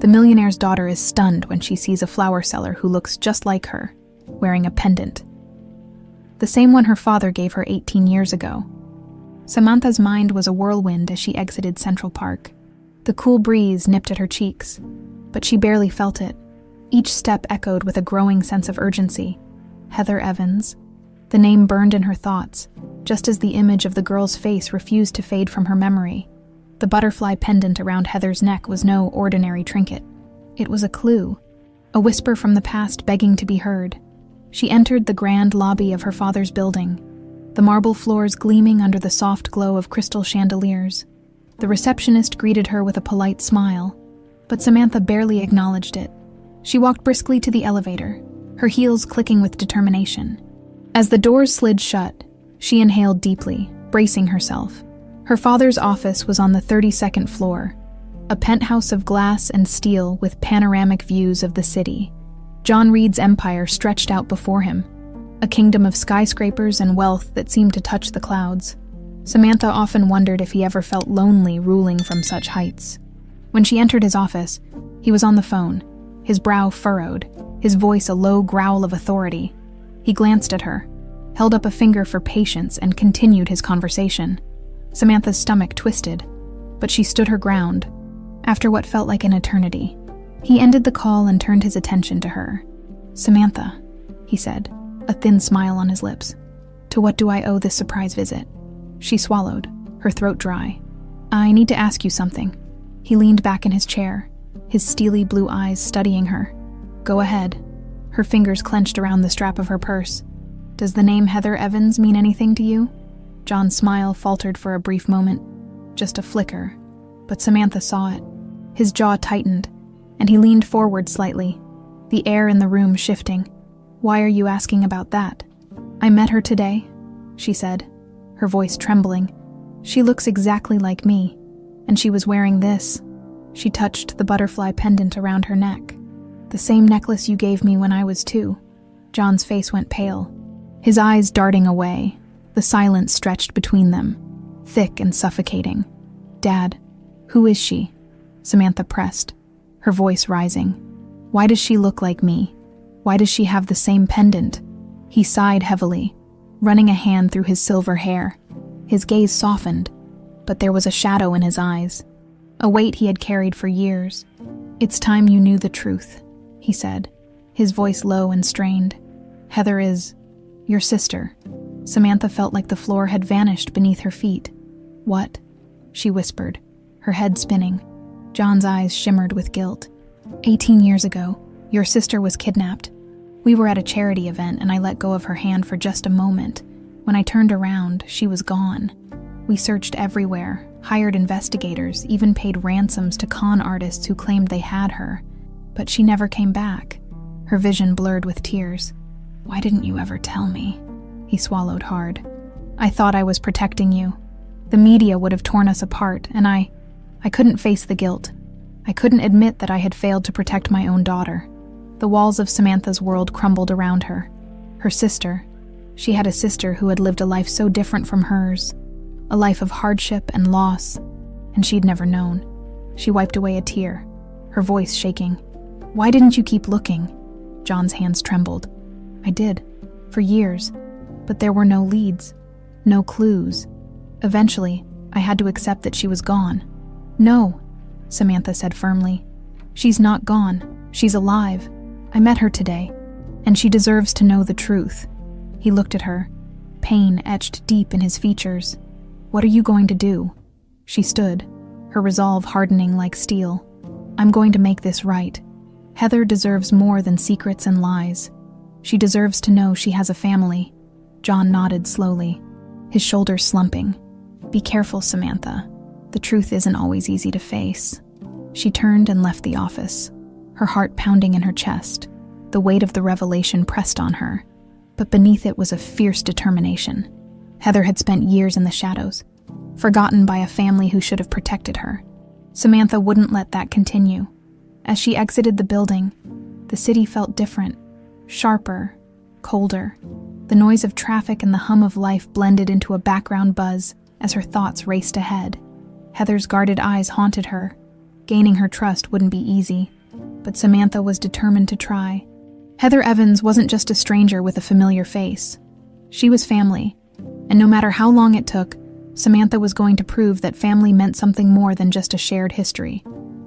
The millionaire's daughter is stunned when she sees a flower seller who looks just like her, wearing a pendant. The same one her father gave her 18 years ago. Samantha's mind was a whirlwind as she exited Central Park. The cool breeze nipped at her cheeks, but she barely felt it. Each step echoed with a growing sense of urgency. Heather Evans. The name burned in her thoughts, just as the image of the girl's face refused to fade from her memory. The butterfly pendant around Heather's neck was no ordinary trinket. It was a clue, a whisper from the past begging to be heard. She entered the grand lobby of her father's building, the marble floors gleaming under the soft glow of crystal chandeliers. The receptionist greeted her with a polite smile, but Samantha barely acknowledged it. She walked briskly to the elevator, her heels clicking with determination. As the doors slid shut, she inhaled deeply, bracing herself. Her father's office was on the 32nd floor, a penthouse of glass and steel with panoramic views of the city. John Reed's empire stretched out before him, a kingdom of skyscrapers and wealth that seemed to touch the clouds. Samantha often wondered if he ever felt lonely ruling from such heights. When she entered his office, he was on the phone, his brow furrowed, his voice a low growl of authority. He glanced at her, held up a finger for patience, and continued his conversation. Samantha's stomach twisted, but she stood her ground. After what felt like an eternity, he ended the call and turned his attention to her. "Samantha," he said, a thin smile on his lips. "To what do I owe this surprise visit?" She swallowed, her throat dry. "I need to ask you something." He leaned back in his chair, his steely blue eyes studying her. "Go ahead." Her fingers clenched around the strap of her purse. "Does the name Heather Evans mean anything to you?" John's smile faltered for a brief moment, just a flicker, but Samantha saw it. His jaw tightened, and he leaned forward slightly, the air in the room shifting. "Why are you asking about that?" "I met her today," she said, her voice trembling. "She looks exactly like me, and she was wearing this." She touched the butterfly pendant around her neck. "The same necklace you gave me when I was 2. John's face went pale, his eyes darting away. The silence stretched between them, thick and suffocating. "Dad, who is she?" Samantha pressed, her voice rising. "Why does she look like me? Why does she have the same pendant?" He sighed heavily, running a hand through his silver hair. His gaze softened, but there was a shadow in his eyes, a weight he had carried for years. "It's time you knew the truth," he said, his voice low and strained. "Heather is your sister." Samantha felt like the floor had vanished beneath her feet. "What?" she whispered, her head spinning. John's eyes shimmered with guilt. 18 years ago, your sister was kidnapped. We were at a charity event and I let go of her hand for just a moment. When I turned around, she was gone. We searched everywhere, hired investigators, even paid ransoms to con artists who claimed they had her. But she never came back. Her vision blurred with tears. "Why didn't you ever tell me?" He swallowed hard. "I thought I was protecting you. The media would have torn us apart, and I couldn't face the guilt. I couldn't admit that I had failed to protect my own daughter." The walls of Samantha's world crumbled around her. Her sister. She had a sister who had lived a life so different from hers, a life of hardship and loss, and she'd never known. She wiped away a tear, her voice shaking. "Why didn't you keep looking?" John's hands trembled. "I did, for years, but there were no leads, no clues. Eventually, I had to accept that she was gone." "No," Samantha said firmly. "She's not gone. She's alive. I met her today, and she deserves to know the truth." He looked at her, pain etched deep in his features. "What are you going to do?" She stood, her resolve hardening like steel. "I'm going to make this right. Heather deserves more than secrets and lies. She deserves to know she has a family." John nodded slowly, his shoulders slumping. "Be careful, Samantha. The truth isn't always easy to face." She turned and left the office, her heart pounding in her chest. The weight of the revelation pressed on her, but beneath it was a fierce determination. Heather had spent years in the shadows, forgotten by a family who should have protected her. Samantha wouldn't let that continue. As she exited the building, the city felt different, sharper, colder. The noise of traffic and the hum of life blended into a background buzz as her thoughts raced ahead. Heather's guarded eyes haunted her, Gaining her trust wouldn't be easy, but Samantha was determined to try. Heather Evans wasn't just a stranger with a familiar face. She was family, and no matter how long it took, Samantha was going to prove that family meant something more than just a shared history.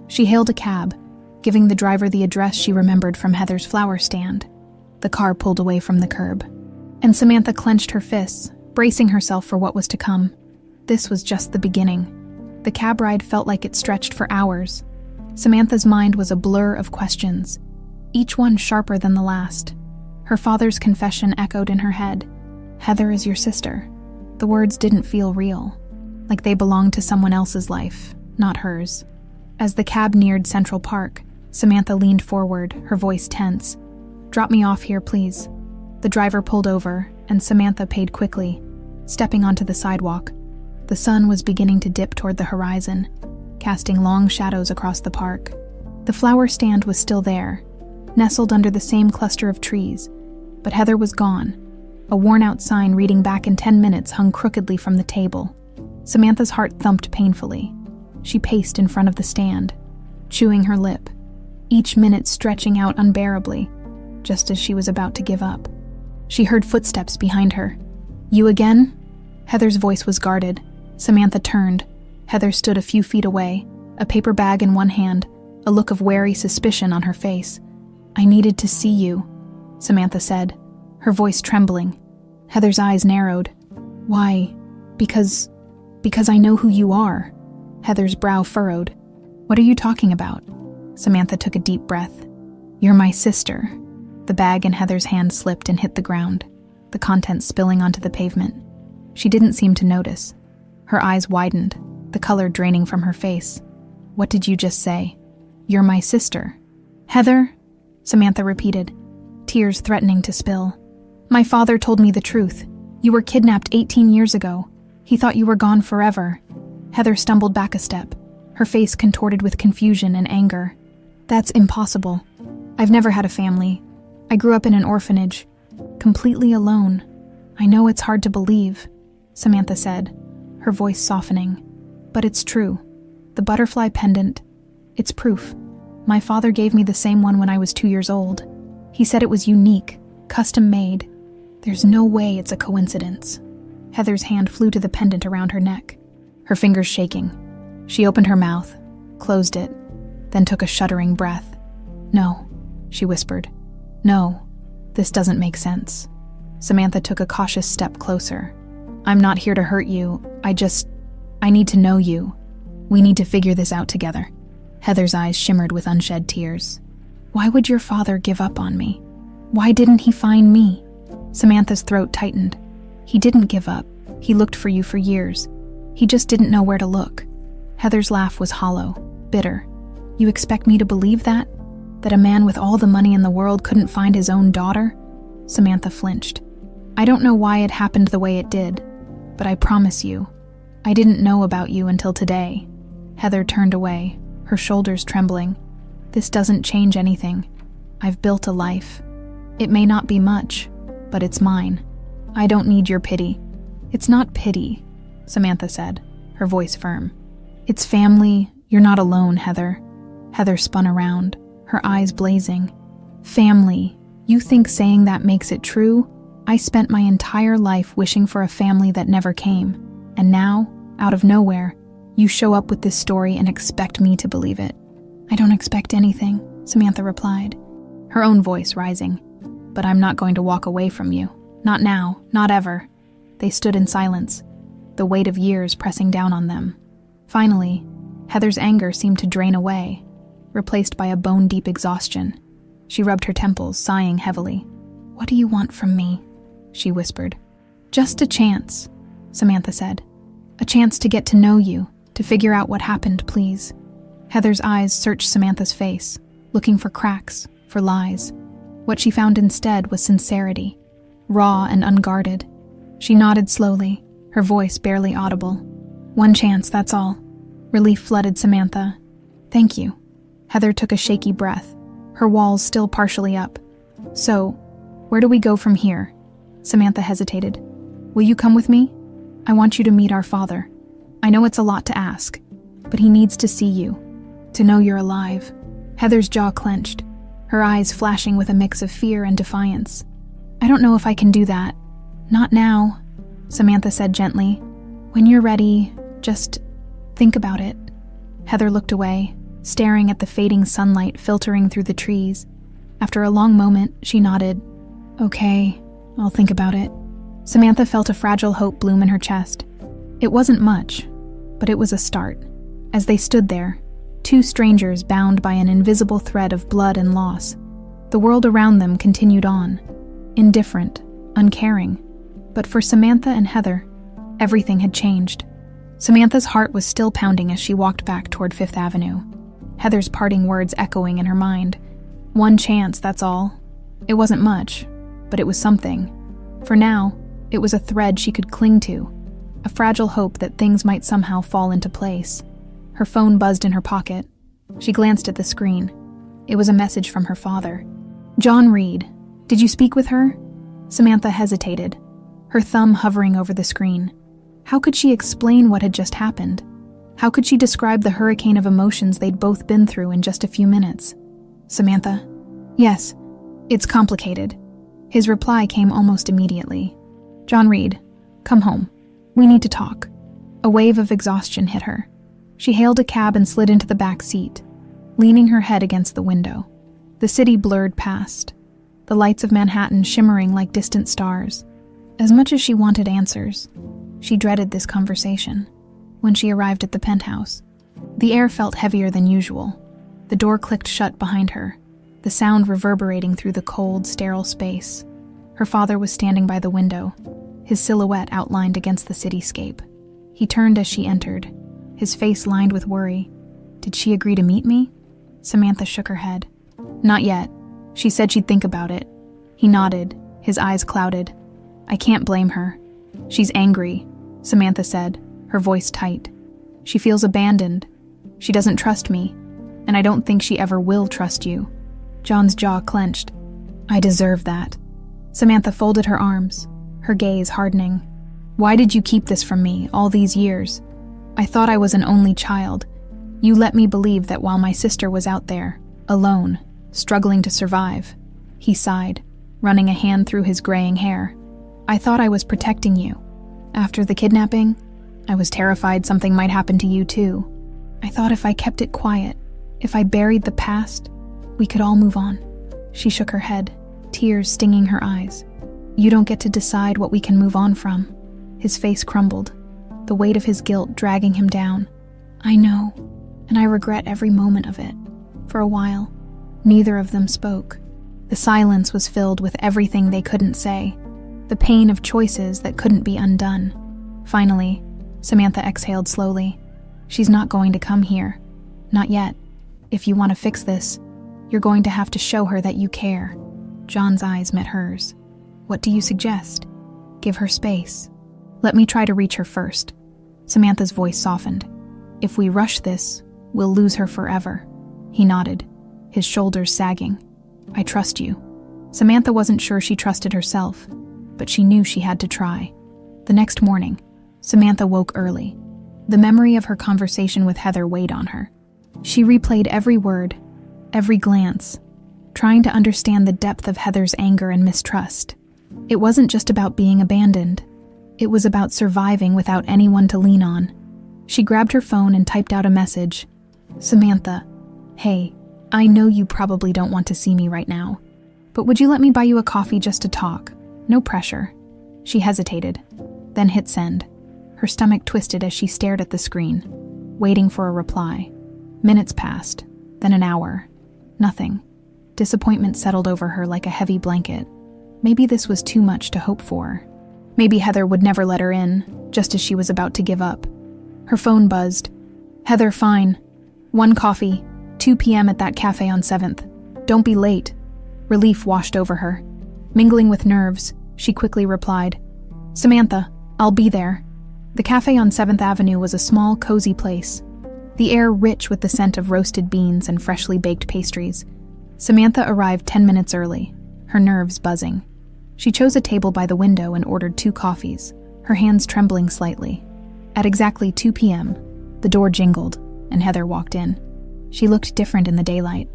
She hailed a cab, giving the driver the address she remembered from Heather's flower stand. The car pulled away from the curb, and Samantha clenched her fists, bracing herself for what was to come. This was just the beginning. The cab ride felt like it stretched for hours. Samantha's mind was a blur of questions, each one sharper than the last. Her father's confession echoed in her head. Heather is your sister. The words didn't feel real, like they belonged to someone else's life, not hers. As the cab neared Central Park, Samantha leaned forward, her voice tense. "Drop me off here, please." The driver pulled over, and Samantha paid quickly, stepping onto the sidewalk. The sun was beginning to dip toward the horizon, casting long shadows across the park. The flower stand was still there, nestled under the same cluster of trees, but Heather was gone. A worn-out sign reading "back in 10 minutes" hung crookedly from the table. Samantha's heart thumped painfully. She paced in front of the stand, chewing her lip, each minute stretching out unbearably, just as she was about to give up. She heard footsteps behind her. "You again?" Heather's voice was guarded. Samantha turned. Heather stood a few feet away, a paper bag in one hand, a look of wary suspicion on her face. "I needed to see you," Samantha said, her voice trembling. Heather's eyes narrowed. "Why? Because I know who you are." Heather's brow furrowed. "What are you talking about?" Samantha took a deep breath. "You're my sister." The bag in Heather's hand slipped and hit the ground, the contents spilling onto the pavement. She didn't seem to notice. Her eyes widened, the color draining from her face. "What did you just say?" "You're my sister." "Heather?" Samantha repeated, tears threatening to spill. "My father told me the truth. You were kidnapped 18 years ago. He thought you were gone forever." Heather stumbled back a step, her face contorted with confusion and anger. "That's impossible. I've never had a family. I grew up in an orphanage, completely alone." "I know it's hard to believe," Samantha said, her voice softening. "But it's true. The butterfly pendant, it's proof. My father gave me the same one when I was 2 years old. He said it was unique, custom-made. There's no way it's a coincidence." Heather's hand flew to the pendant around her neck, her fingers shaking. She opened her mouth, closed it, then took a shuddering breath. "No," she whispered. "No, this doesn't make sense." Samantha took a cautious step closer. "I'm not here to hurt you. I need to know you. We need to figure this out together." Heather's eyes shimmered with unshed tears. "Why would your father give up on me? Why didn't he find me?" Samantha's throat tightened. "He didn't give up. He looked for you for years. He just didn't know where to look." Heather's laugh was hollow, bitter. "You expect me to believe that? That a man with all the money in the world couldn't find his own daughter?" Samantha flinched. "I don't know why it happened the way it did, but I promise you, I didn't know about you until today." Heather turned away, her shoulders trembling. "This doesn't change anything. I've built a life. It may not be much, but it's mine. I don't need your pity." "It's not pity," Samantha said, her voice firm. "It's family. You're not alone, Heather." Heather spun around, her eyes blazing. "Family. You think saying that makes it true? I spent my entire life wishing for a family that never came. And now, out of nowhere, you show up with this story and expect me to believe it." "I don't expect anything," Samantha replied, her own voice rising. "But I'm not going to walk away from you. Not now, not ever." They stood in silence, the weight of years pressing down on them. Finally, Heather's anger seemed to drain away, replaced by a bone-deep exhaustion. She rubbed her temples, sighing heavily. "What do you want from me?" she whispered. "Just a chance," Samantha said. "A chance to get to know you, to figure out what happened, please." Heather's eyes searched Samantha's face, looking for cracks, for lies. What she found instead was sincerity, raw and unguarded. She nodded slowly, her voice barely audible. "One chance, that's all." Relief flooded Samantha. "Thank you." Heather took a shaky breath, her walls still partially up. "So, where do we go from here?" Samantha hesitated. "Will you come with me? I want you to meet our father. I know it's a lot to ask, but he needs to see you." To know you're alive. Heather's jaw clenched, her eyes flashing with a mix of fear and defiance. I don't know if I can do that. Not now, Samantha said gently. When you're ready, just think about it. Heather looked away, staring at the fading sunlight filtering through the trees. After a long moment, she nodded. Okay, I'll think about it. Samantha felt a fragile hope bloom in her chest. It wasn't much, but it was a start. As they stood there, two strangers bound by an invisible thread of blood and loss, the world around them continued on, indifferent, uncaring. But for Samantha and Heather, everything had changed. Samantha's heart was still pounding as she walked back toward Fifth Avenue, Heather's parting words echoing in her mind. One chance, that's all. It wasn't much, but it was something. For now, it was a thread she could cling to, a fragile hope that things might somehow fall into place. Her phone buzzed in her pocket. She glanced at the screen. It was a message from her father. John Reed. Did you speak with her? Samantha hesitated, her thumb hovering over the screen. How could she explain what had just happened? How could she describe the hurricane of emotions they'd both been through in just a few minutes? Samantha? Yes, it's complicated. His reply came almost immediately. John Reed, come home. We need to talk. A wave of exhaustion hit her. She hailed a cab and slid into the back seat, leaning her head against the window. The city blurred past, the lights of Manhattan shimmering like distant stars. As much as she wanted answers, she dreaded this conversation. When she arrived at the penthouse, the air felt heavier than usual. The door clicked shut behind her, the sound reverberating through the cold, sterile space. Her father was standing by the window, his silhouette outlined against the cityscape. He turned as she entered, his face lined with worry. Did she agree to meet me? Samantha shook her head. Not yet. She said she'd think about it. He nodded, his eyes clouded. I can't blame her. She's angry, Samantha said, her voice tight. She feels abandoned. She doesn't trust me, and I don't think she ever will trust you. John's jaw clenched. I deserve that. Samantha folded her arms, her gaze hardening. Why did you keep this from me all these years? I thought I was an only child. You let me believe that while my sister was out there, alone, struggling to survive. He sighed, running a hand through his graying hair. I thought I was protecting you. After the kidnapping, I was terrified something might happen to you too. I thought if I kept it quiet, if I buried the past, we could all move on. She shook her head, tears stinging her eyes. You don't get to decide what we can move on from. His face crumbled, the weight of his guilt dragging him down. I know, and I regret every moment of it. For a while, neither of them spoke. The silence was filled with everything they couldn't say, the pain of choices that couldn't be undone. Finally, Samantha exhaled slowly. She's not going to come here. Not yet. If you want to fix this, you're going to have to show her that you care. John's eyes met hers. What do you suggest? Give her space. Let me try to reach her first. Samantha's voice softened. If we rush this, we'll lose her forever. He nodded, his shoulders sagging. I trust you. Samantha wasn't sure she trusted herself, but she knew she had to try. The next morning, Samantha woke early. The memory of her conversation with Heather weighed on her. She replayed every word, every glance, trying to understand the depth of Heather's anger and mistrust. It wasn't just about being abandoned. It was about surviving without anyone to lean on. She grabbed her phone and typed out a message. Samantha, hey, I know you probably don't want to see me right now, but would you let me buy you a coffee just to talk? No pressure. She hesitated, then hit send. Her stomach twisted as she stared at the screen, waiting for a reply. Minutes passed, then an hour. Nothing. Disappointment settled over her like a heavy blanket. Maybe this was too much to hope for. Maybe Heather would never let her in, just as she was about to give up. Her phone buzzed. Heather, fine. 1 coffee, 2 p.m. at that cafe on 7th. Don't be late. Relief washed over her. Mingling with nerves, she quickly replied, Samantha, I'll be there. The cafe on 7th Avenue was a small, cozy place, the air rich with the scent of roasted beans and freshly baked pastries. Samantha arrived 10 minutes early, her nerves buzzing. She chose a table by the window and ordered 2 coffees, her hands trembling slightly. At exactly 2 p.m., the door jingled, and Heather walked in. She looked different in the daylight,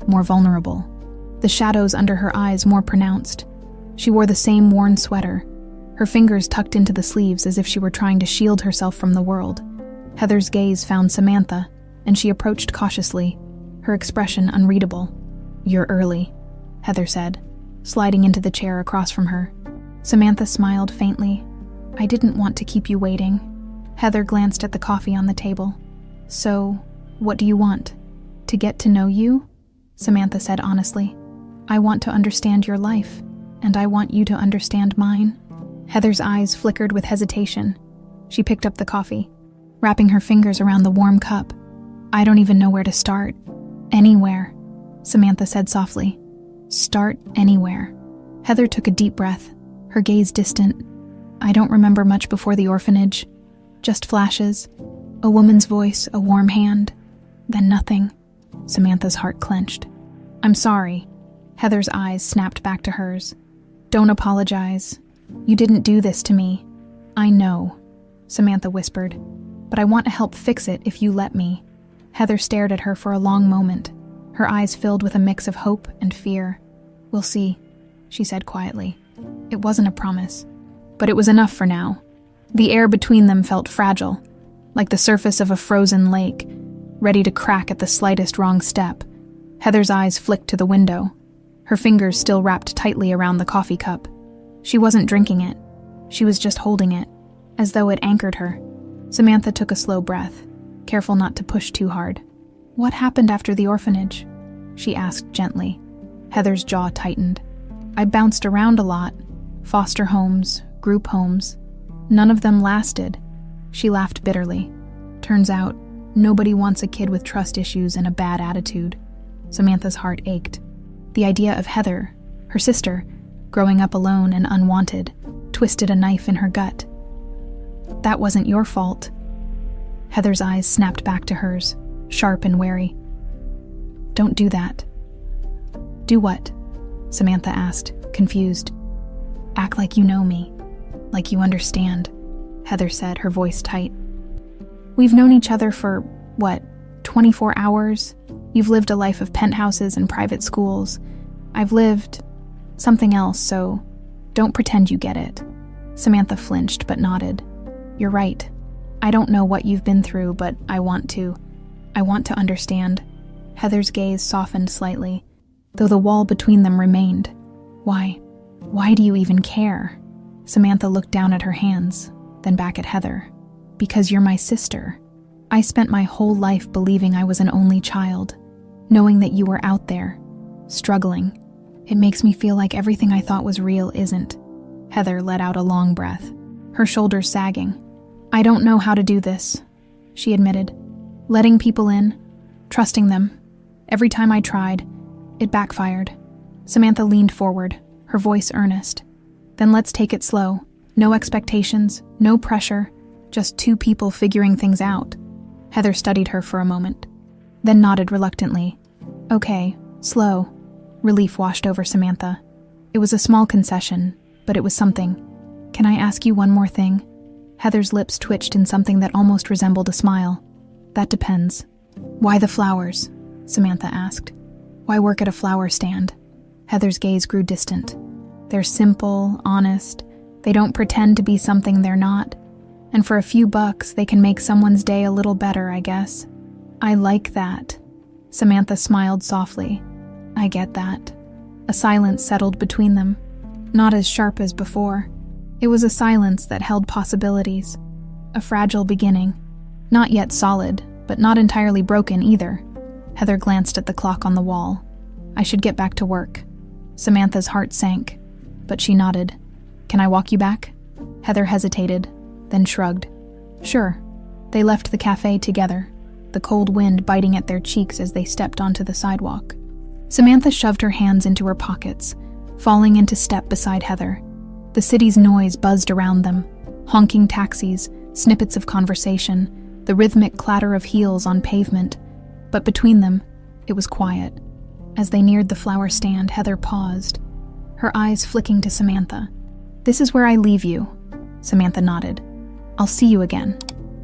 more vulnerable. The shadows under her eyes more pronounced. She wore the same worn sweater, her fingers tucked into the sleeves as if she were trying to shield herself from the world. Heather's gaze found Samantha, and she approached cautiously, her expression unreadable. "You're early," Heather said, sliding into the chair across from her. Samantha smiled faintly. "I didn't want to keep you waiting." Heather glanced at the coffee on the table. "So, what do you want? To get to know you?" Samantha said honestly. "I want to understand your life, and I want you to understand mine." Heather's eyes flickered with hesitation. She picked up the coffee, wrapping her fingers around the warm cup. "I don't even know where to start." "Anywhere," Samantha said softly. "Start anywhere." Heather took a deep breath, her gaze distant. "I don't remember much before the orphanage. Just flashes. A woman's voice, a warm hand. Then nothing." Samantha's heart clenched. "I'm sorry." Heather's eyes snapped back to hers. "Don't apologize. You didn't do this to me." "I know," Samantha whispered, "but I want to help fix it if you let me." Heather stared at her for a long moment, her eyes filled with a mix of hope and fear. "We'll see," she said quietly. It wasn't a promise, but it was enough for now. The air between them felt fragile, like the surface of a frozen lake, ready to crack at the slightest wrong step. Heather's eyes flicked to the window, her fingers still wrapped tightly around the coffee cup. She wasn't drinking it. She was just holding it, as though it anchored her. Samantha took a slow breath, careful not to push too hard. "What happened after the orphanage?" she asked gently. Heather's jaw tightened. "I bounced around a lot. Foster homes, group homes. None of them lasted." She laughed bitterly. "Turns out, nobody wants a kid with trust issues and a bad attitude." Samantha's heart ached. The idea of Heather, her sister, growing up alone and unwanted, twisted a knife in her gut. "That wasn't your fault." Heather's eyes snapped back to hers, sharp and wary. "Don't do that." "Do what?" Samantha asked, confused. "Act like you know me, like you understand," Heather said, her voice tight. "We've known each other for, 24 hours? You've lived a life of penthouses and private schools. I've lived something else, so don't pretend you get it." Samantha flinched but nodded. "You're right. I don't know what you've been through, but I want to. I want to understand." Heather's gaze softened slightly, though the wall between them remained. Why do you even care?" Samantha looked down at her hands, then back at Heather. "Because you're my sister. I spent my whole life believing I was an only child, knowing that you were out there, struggling. It makes me feel like everything I thought was real isn't." Heather let out a long breath, her shoulders sagging. "I don't know how to do this," she admitted. "Letting people in, trusting them. Every time I tried, it backfired." Samantha leaned forward, her voice earnest. "Then let's take it slow. No expectations, no pressure, just two people figuring things out." Heather studied her for a moment, then nodded reluctantly. "Okay, slow." Relief washed over Samantha. It was a small concession, but it was something. "Can I ask you one more thing?" Heather's lips twitched in something that almost resembled a smile. "That depends." "Why the flowers?" Samantha asked. "Why work at a flower stand?" Heather's gaze grew distant. "They're simple, honest. They don't pretend to be something they're not. And for a few bucks, they can make someone's day a little better, I guess." "I like that." Samantha smiled softly. "I get that." A silence settled between them, not as sharp as before. It was a silence that held possibilities. A fragile beginning. Not yet solid, but not entirely broken either. Heather glanced at the clock on the wall. "I should get back to work." Samantha's heart sank, but she nodded. "Can I walk you back?" Heather hesitated, then shrugged. "Sure." They left the cafe together, the cold wind biting at their cheeks as they stepped onto the sidewalk. Samantha shoved her hands into her pockets, falling into step beside Heather. The city's noise buzzed around them, honking taxis, snippets of conversation, the rhythmic clatter of heels on pavement. But between them, it was quiet. As they neared the flower stand, Heather paused, her eyes flicking to Samantha. "This is where I leave you." Samantha nodded. "I'll see you again."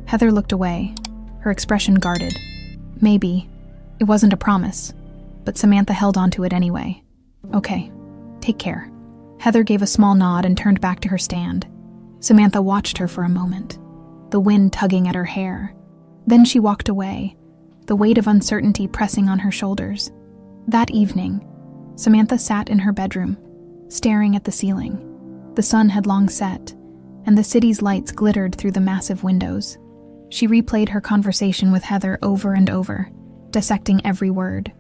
Heather looked away, her expression guarded. "Maybe." It wasn't a promise, but Samantha held onto it anyway. Okay, take care. Heather gave a small nod and turned back to her stand. Samantha watched her for a moment, the wind tugging at her hair. Then she walked away, the weight of uncertainty pressing on her shoulders. That evening, Samantha sat in her bedroom, staring at the ceiling. The sun had long set, and the city's lights glittered through the massive windows. She replayed her conversation with Heather over and over, dissecting every word,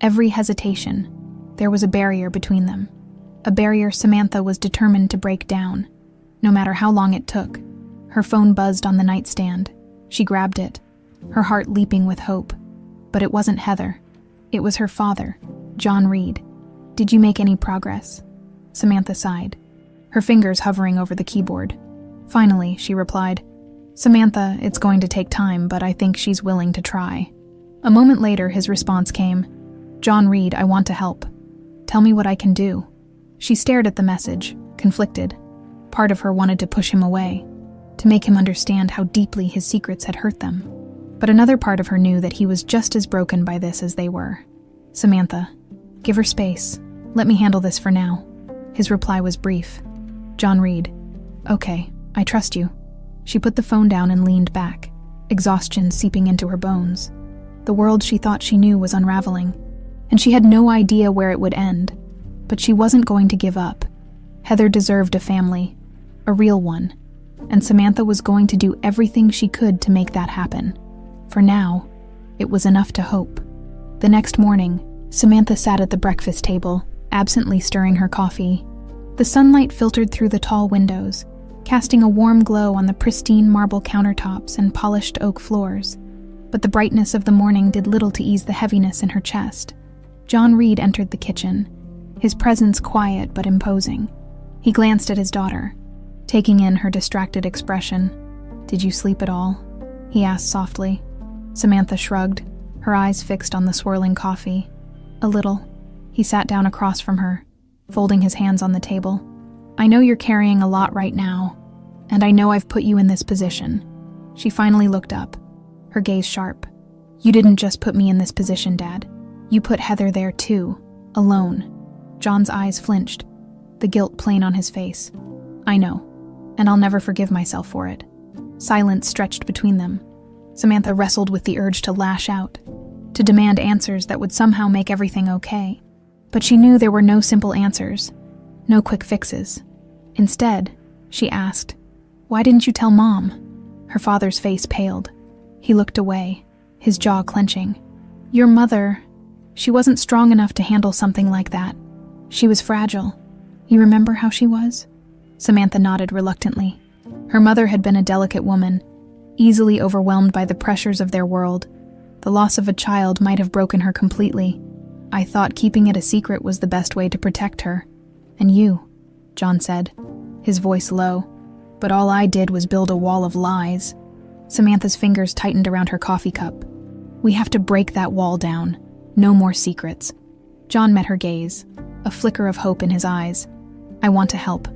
every hesitation. There was a barrier between them, a barrier Samantha was determined to break down, no matter how long it took. Her phone buzzed on the nightstand. She grabbed it, her heart leaping with hope. But it wasn't Heather. It was her father, John Reed. "Did you make any progress?" Samantha sighed, her fingers hovering over the keyboard. Finally, she replied, "Samantha, it's going to take time, but I think she's willing to try." A moment later, his response came, "John Reed, I want to help. Tell me what I can do." She stared at the message, conflicted. Part of her wanted to push him away, to make him understand how deeply his secrets had hurt them. But another part of her knew that he was just as broken by this as they were. "Samantha, give her space. Let me handle this for now." His reply was brief. "John Reed, okay, I trust you." She put the phone down and leaned back, exhaustion seeping into her bones. The world she thought she knew was unraveling, and she had no idea where it would end. But she wasn't going to give up. Heather deserved a family, a real one, and Samantha was going to do everything she could to make that happen. For now, it was enough to hope. The next morning, Samantha sat at the breakfast table, absently stirring her coffee. The sunlight filtered through the tall windows, casting a warm glow on the pristine marble countertops and polished oak floors. But the brightness of the morning did little to ease the heaviness in her chest. John Reed entered the kitchen, his presence quiet but imposing. He glanced at his daughter, taking in her distracted expression. "Did you sleep at all?" he asked softly. Samantha shrugged, her eyes fixed on the swirling coffee. "A little." He sat down across from her, folding his hands on the table. "I know you're carrying a lot right now, and I know I've put you in this position." She finally looked up, her gaze sharp. "You didn't just put me in this position, Dad. You put Heather there too, alone." John's eyes flinched, the guilt plain on his face. "I know, and I'll never forgive myself for it." Silence stretched between them. Samantha wrestled with the urge to lash out, to demand answers that would somehow make everything okay. But she knew there were no simple answers, no quick fixes. Instead, she asked, "Why didn't you tell Mom?" Her father's face paled. He looked away, his jaw clenching. "Your mother, she wasn't strong enough to handle something like that. She was fragile. You remember how she was?" Samantha nodded reluctantly. Her mother had been a delicate woman, easily overwhelmed by the pressures of their world. The loss of a child might have broken her completely. "I thought keeping it a secret was the best way to protect her. And you," John said, his voice low. "But all I did was build a wall of lies." Samantha's fingers tightened around her coffee cup. "We have to break that wall down. No more secrets." John met her gaze, a flicker of hope in his eyes. "I want to help.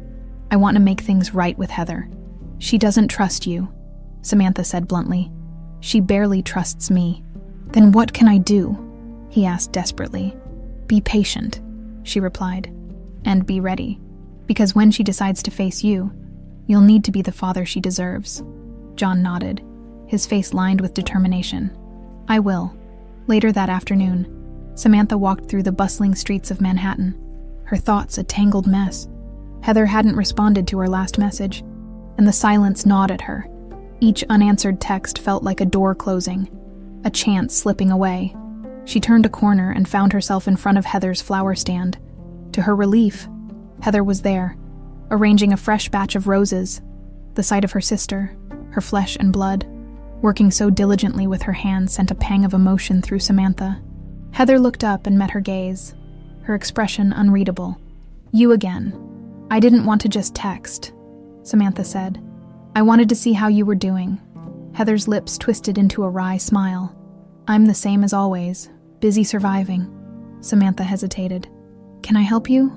I want to make things right with Heather." "She doesn't trust you," Samantha said bluntly. "She barely trusts me." "Then what can I do?" he asked desperately. "Be patient," she replied, "and be ready, because when she decides to face you, you'll need to be the father she deserves." John nodded, his face lined with determination. "I will." Later that afternoon, Samantha walked through the bustling streets of Manhattan, her thoughts a tangled mess. Heather hadn't responded to her last message, and the silence gnawed at her. Each unanswered text felt like a door closing, a chance slipping away. She turned a corner and found herself in front of Heather's flower stand. To her relief, Heather was there, arranging a fresh batch of roses, the sight of her sister, her flesh and blood, working so diligently with her hands sent a pang of emotion through Samantha. Heather looked up and met her gaze, her expression unreadable. "You again. I didn't want to just text," Samantha said. "I wanted to see how you were doing." Heather's lips twisted into a wry smile. "I'm the same as always, busy surviving." Samantha hesitated. "Can I help you?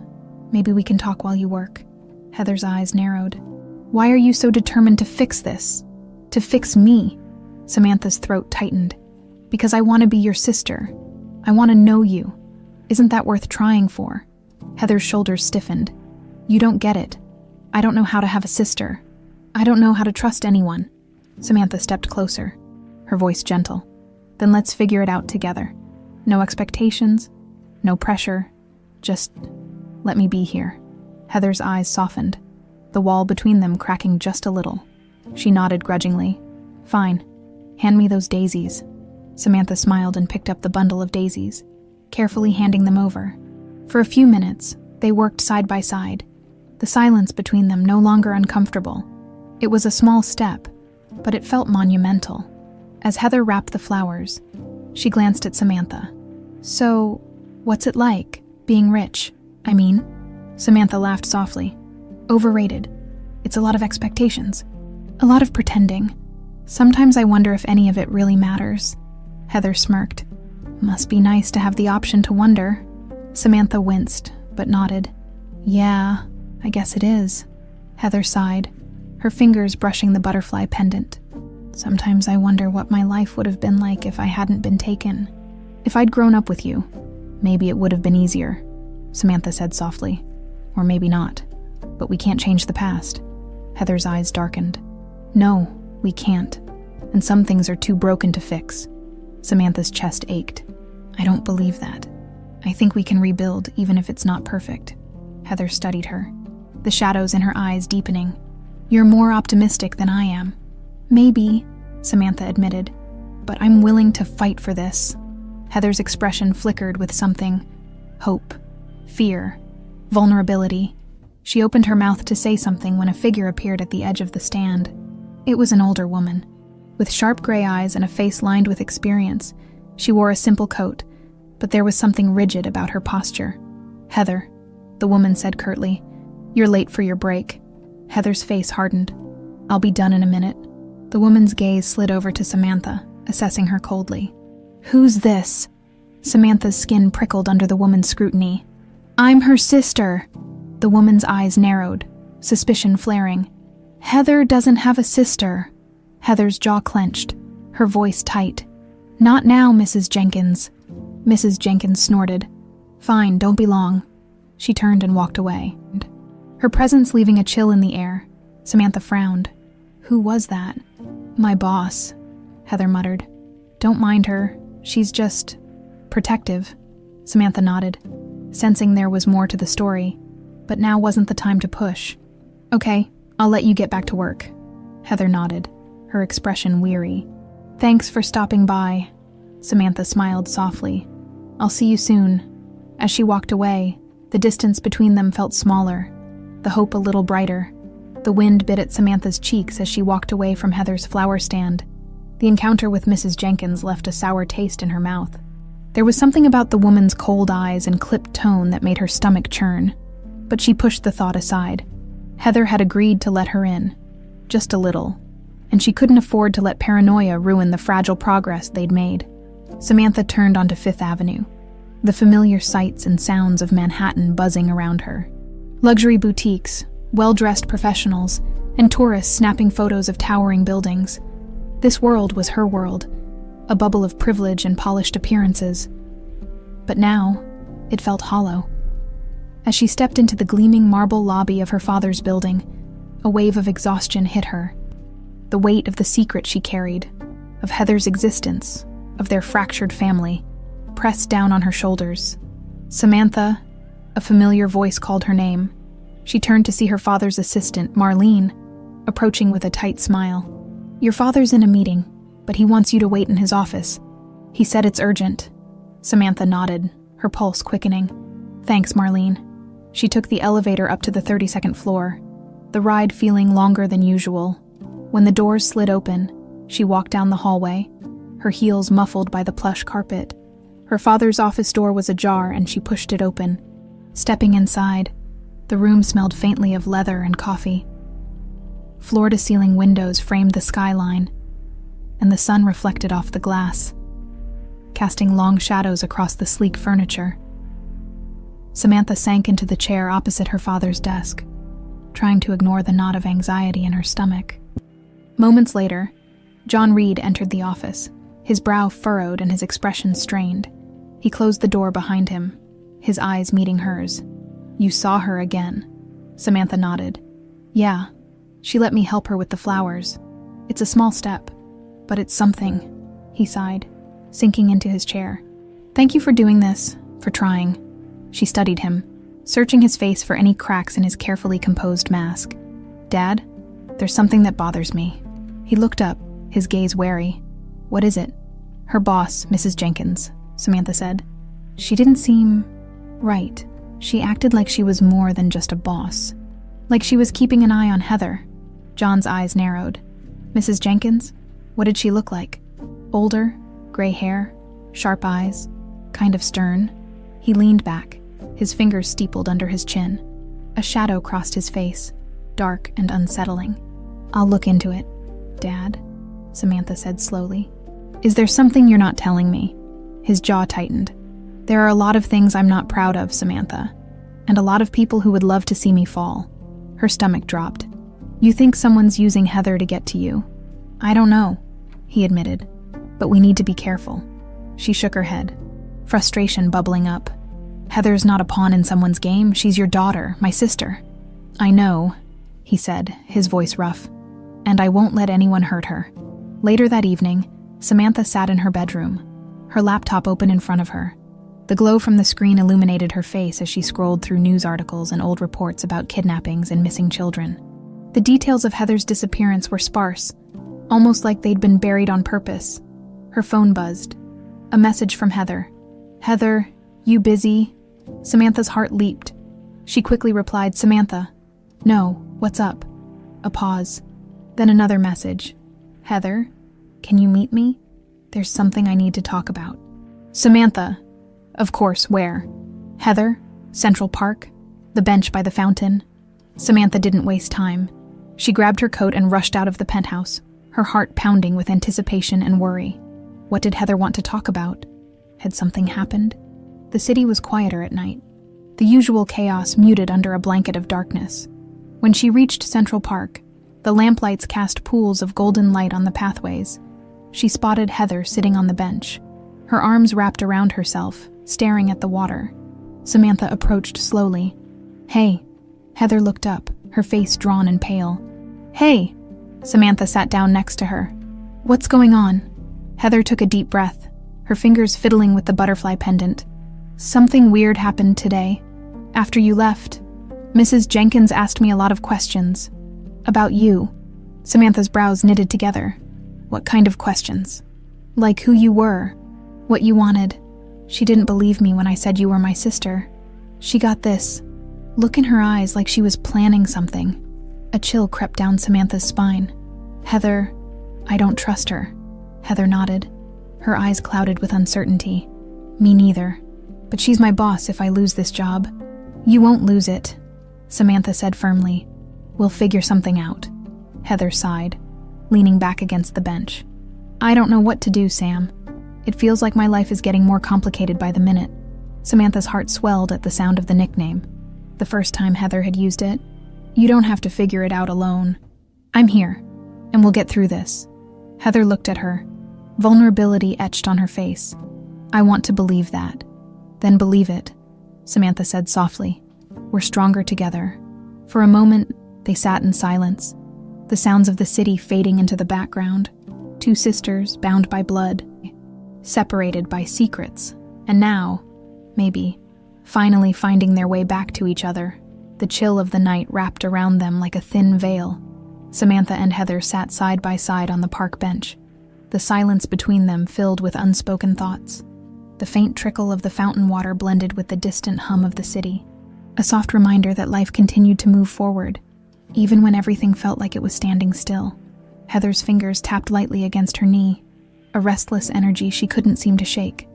Maybe we can talk while you work." Heather's eyes narrowed. "Why are you so determined to fix this? To fix me?" Samantha's throat tightened. "Because I want to be your sister, I want to know you. Isn't that worth trying for? Heather's shoulders stiffened. You don't get it. I don't know how to have a sister. I don't know how to trust anyone. Samantha stepped closer, her voice gentle. Then let's figure it out together. No expectations, no pressure. Just let me be here. Heather's eyes softened, the wall between them cracking just a little. She nodded grudgingly. Fine. Hand me those daisies. Samantha smiled and picked up the bundle of daisies, carefully handing them over. For a few minutes, they worked side by side, the silence between them no longer uncomfortable. It was a small step, but it felt monumental. As Heather wrapped the flowers, she glanced at Samantha. So, what's it like, being rich? I mean, Samantha laughed softly. Overrated. It's a lot of expectations. A lot of pretending. Sometimes I wonder if any of it really matters. Heather smirked. Must be nice to have the option to wonder. Samantha winced, but nodded. Yeah, I guess it is. Heather sighed, her fingers brushing the butterfly pendant. Sometimes I wonder what my life would have been like if I hadn't been taken. If I'd grown up with you, maybe it would have been easier, Samantha said softly. Or maybe not. But we can't change the past. Heather's eyes darkened. No, we can't. And some things are too broken to fix. Samantha's chest ached. I don't believe that. I think we can rebuild even if it's not perfect. Heather studied her, the shadows in her eyes deepening. You're more optimistic than I am. Maybe, Samantha admitted, but I'm willing to fight for this. Heather's expression flickered with something. Hope, fear, vulnerability. She opened her mouth to say something when a figure appeared at the edge of the stand. It was an older woman. With sharp gray eyes and a face lined with experience, she wore a simple coat, but there was something rigid about her posture. Heather, the woman said curtly, you're late for your break. Heather's face hardened. I'll be done in a minute. The woman's gaze slid over to Samantha, assessing her coldly. Who's this? Samantha's skin prickled under the woman's scrutiny. I'm her sister. The woman's eyes narrowed, suspicion flaring. Heather doesn't have a sister. Heather's jaw clenched, her voice tight. Not now, Mrs. Jenkins. Mrs. Jenkins snorted. Fine, don't be long. She turned and walked away, her presence leaving a chill in the air. Samantha frowned. Who was that? My boss, Heather muttered. Don't mind her. She's just protective. Samantha nodded, sensing there was more to the story, but now wasn't the time to push. Okay, I'll let you get back to work. Heather nodded, her expression weary. Thanks for stopping by. Samantha smiled softly. I'll see you soon. As she walked away, the distance between them felt smaller, the hope a little brighter. The wind bit at Samantha's cheeks as she walked away from Heather's flower stand. The encounter with Mrs. Jenkins left a sour taste in her mouth. There was something about the woman's cold eyes and clipped tone that made her stomach churn, but she pushed the thought aside. Heather had agreed to let her in, just a little, and she couldn't afford to let paranoia ruin the fragile progress they'd made. Samantha turned onto Fifth Avenue, the familiar sights and sounds of Manhattan buzzing around her. Luxury boutiques, well-dressed professionals, and tourists snapping photos of towering buildings. This world was her world, a bubble of privilege and polished appearances. But now, it felt hollow. As she stepped into the gleaming marble lobby of her father's building, a wave of exhaustion hit her. The weight of the secret she carried, of Heather's existence, of their fractured family, pressed down on her shoulders. Samantha, a familiar voice called her name. She turned to see her father's assistant, Marlene, approaching with a tight smile. Your father's in a meeting, but he wants you to wait in his office. He said it's urgent. Samantha nodded, her pulse quickening. Thanks, Marlene. She took the elevator up to the 32nd floor, the ride feeling longer than usual. When the doors slid open, she walked down the hallway, her heels muffled by the plush carpet. Her father's office door was ajar and she pushed it open. Stepping inside, the room smelled faintly of leather and coffee. Floor-to-ceiling windows framed the skyline, and the sun reflected off the glass, casting long shadows across the sleek furniture. Samantha sank into the chair opposite her father's desk, trying to ignore the knot of anxiety in her stomach. Moments later, John Reed entered the office, his brow furrowed and his expression strained. He closed the door behind him, his eyes meeting hers. "You saw her again." Samantha nodded. "Yeah, she let me help her with the flowers. It's a small step, but it's something," he sighed, sinking into his chair. "Thank you for doing this, for trying." She studied him, searching his face for any cracks in his carefully composed mask. "Dad, there's something that bothers me." He looked up, his gaze wary. "What is it?" "Her boss, Mrs. Jenkins," Samantha said. "She didn't seem right. She acted like she was more than just a boss. Like she was keeping an eye on Heather." John's eyes narrowed. "Mrs. Jenkins? What did she look like? Older, gray hair, sharp eyes, kind of stern?" He leaned back, his fingers steepled under his chin. A shadow crossed his face, dark and unsettling. "I'll look into it, Dad," Samantha said slowly. "Is there something you're not telling me?" His jaw tightened. "There are a lot of things I'm not proud of, Samantha, and a lot of people who would love to see me fall." Her stomach dropped. "You think someone's using Heather to get to you?" "I don't know," he admitted, "but we need to be careful." She shook her head, frustration bubbling up. "Heather's not a pawn in someone's game. She's your daughter, my sister." "I know," he said, his voice rough, "and I won't let anyone hurt her." Later that evening, Samantha sat in her bedroom, her laptop open in front of her. The glow from the screen illuminated her face as she scrolled through news articles and old reports about kidnappings and missing children. The details of Heather's disappearance were sparse, almost like they'd been buried on purpose. Her phone buzzed. A message from Heather. "Heather, you busy?" Samantha's heart leaped. She quickly replied, "Samantha, no, what's up?" A pause. Then another message. "Heather, can you meet me? There's something I need to talk about." "Samantha, of course, where?" "Heather, Central Park, the bench by the fountain." Samantha didn't waste time. She grabbed her coat and rushed out of the penthouse, her heart pounding with anticipation and worry. What did Heather want to talk about? Had something happened? The city was quieter at night, the usual chaos muted under a blanket of darkness. When she reached Central Park, the lamplights cast pools of golden light on the pathways. She spotted Heather sitting on the bench, her arms wrapped around herself, staring at the water. Samantha approached slowly. "Hey." Heather looked up, her face drawn and pale. "Hey." Samantha sat down next to her. "What's going on?" Heather took a deep breath, her fingers fiddling with the butterfly pendant. "Something weird happened today. After you left, Mrs. Jenkins asked me a lot of questions. About you." Samantha's brows knitted together. "What kind of questions?" "Like who you were, what you wanted. She didn't believe me when I said you were my sister. She got this look in her eyes like she was planning something." A chill crept down Samantha's spine. "Heather, I don't trust her." Heather nodded, her eyes clouded with uncertainty. "Me neither. But she's my boss if I lose this job." "You won't lose it," Samantha said firmly. "We'll figure something out." Heather sighed, leaning back against the bench. "I don't know what to do, Sam. It feels like my life is getting more complicated by the minute." Samantha's heart swelled at the sound of the nickname. The first time Heather had used it. "You don't have to figure it out alone. I'm here, and we'll get through this." Heather looked at her, vulnerability etched on her face. "I want to believe that." "Then believe it," Samantha said softly. "We're stronger together." For a moment, they sat in silence, the sounds of the city fading into the background. Two sisters bound by blood, separated by secrets, and now, maybe, finally finding their way back to each other. The chill of the night wrapped around them like a thin veil. Samantha and Heather sat side by side on the park bench, the silence between them filled with unspoken thoughts. The faint trickle of the fountain water blended with the distant hum of the city, a soft reminder that life continued to move forward, even when everything felt like it was standing still. Heather's fingers tapped lightly against her knee, a restless energy she couldn't seem to shake.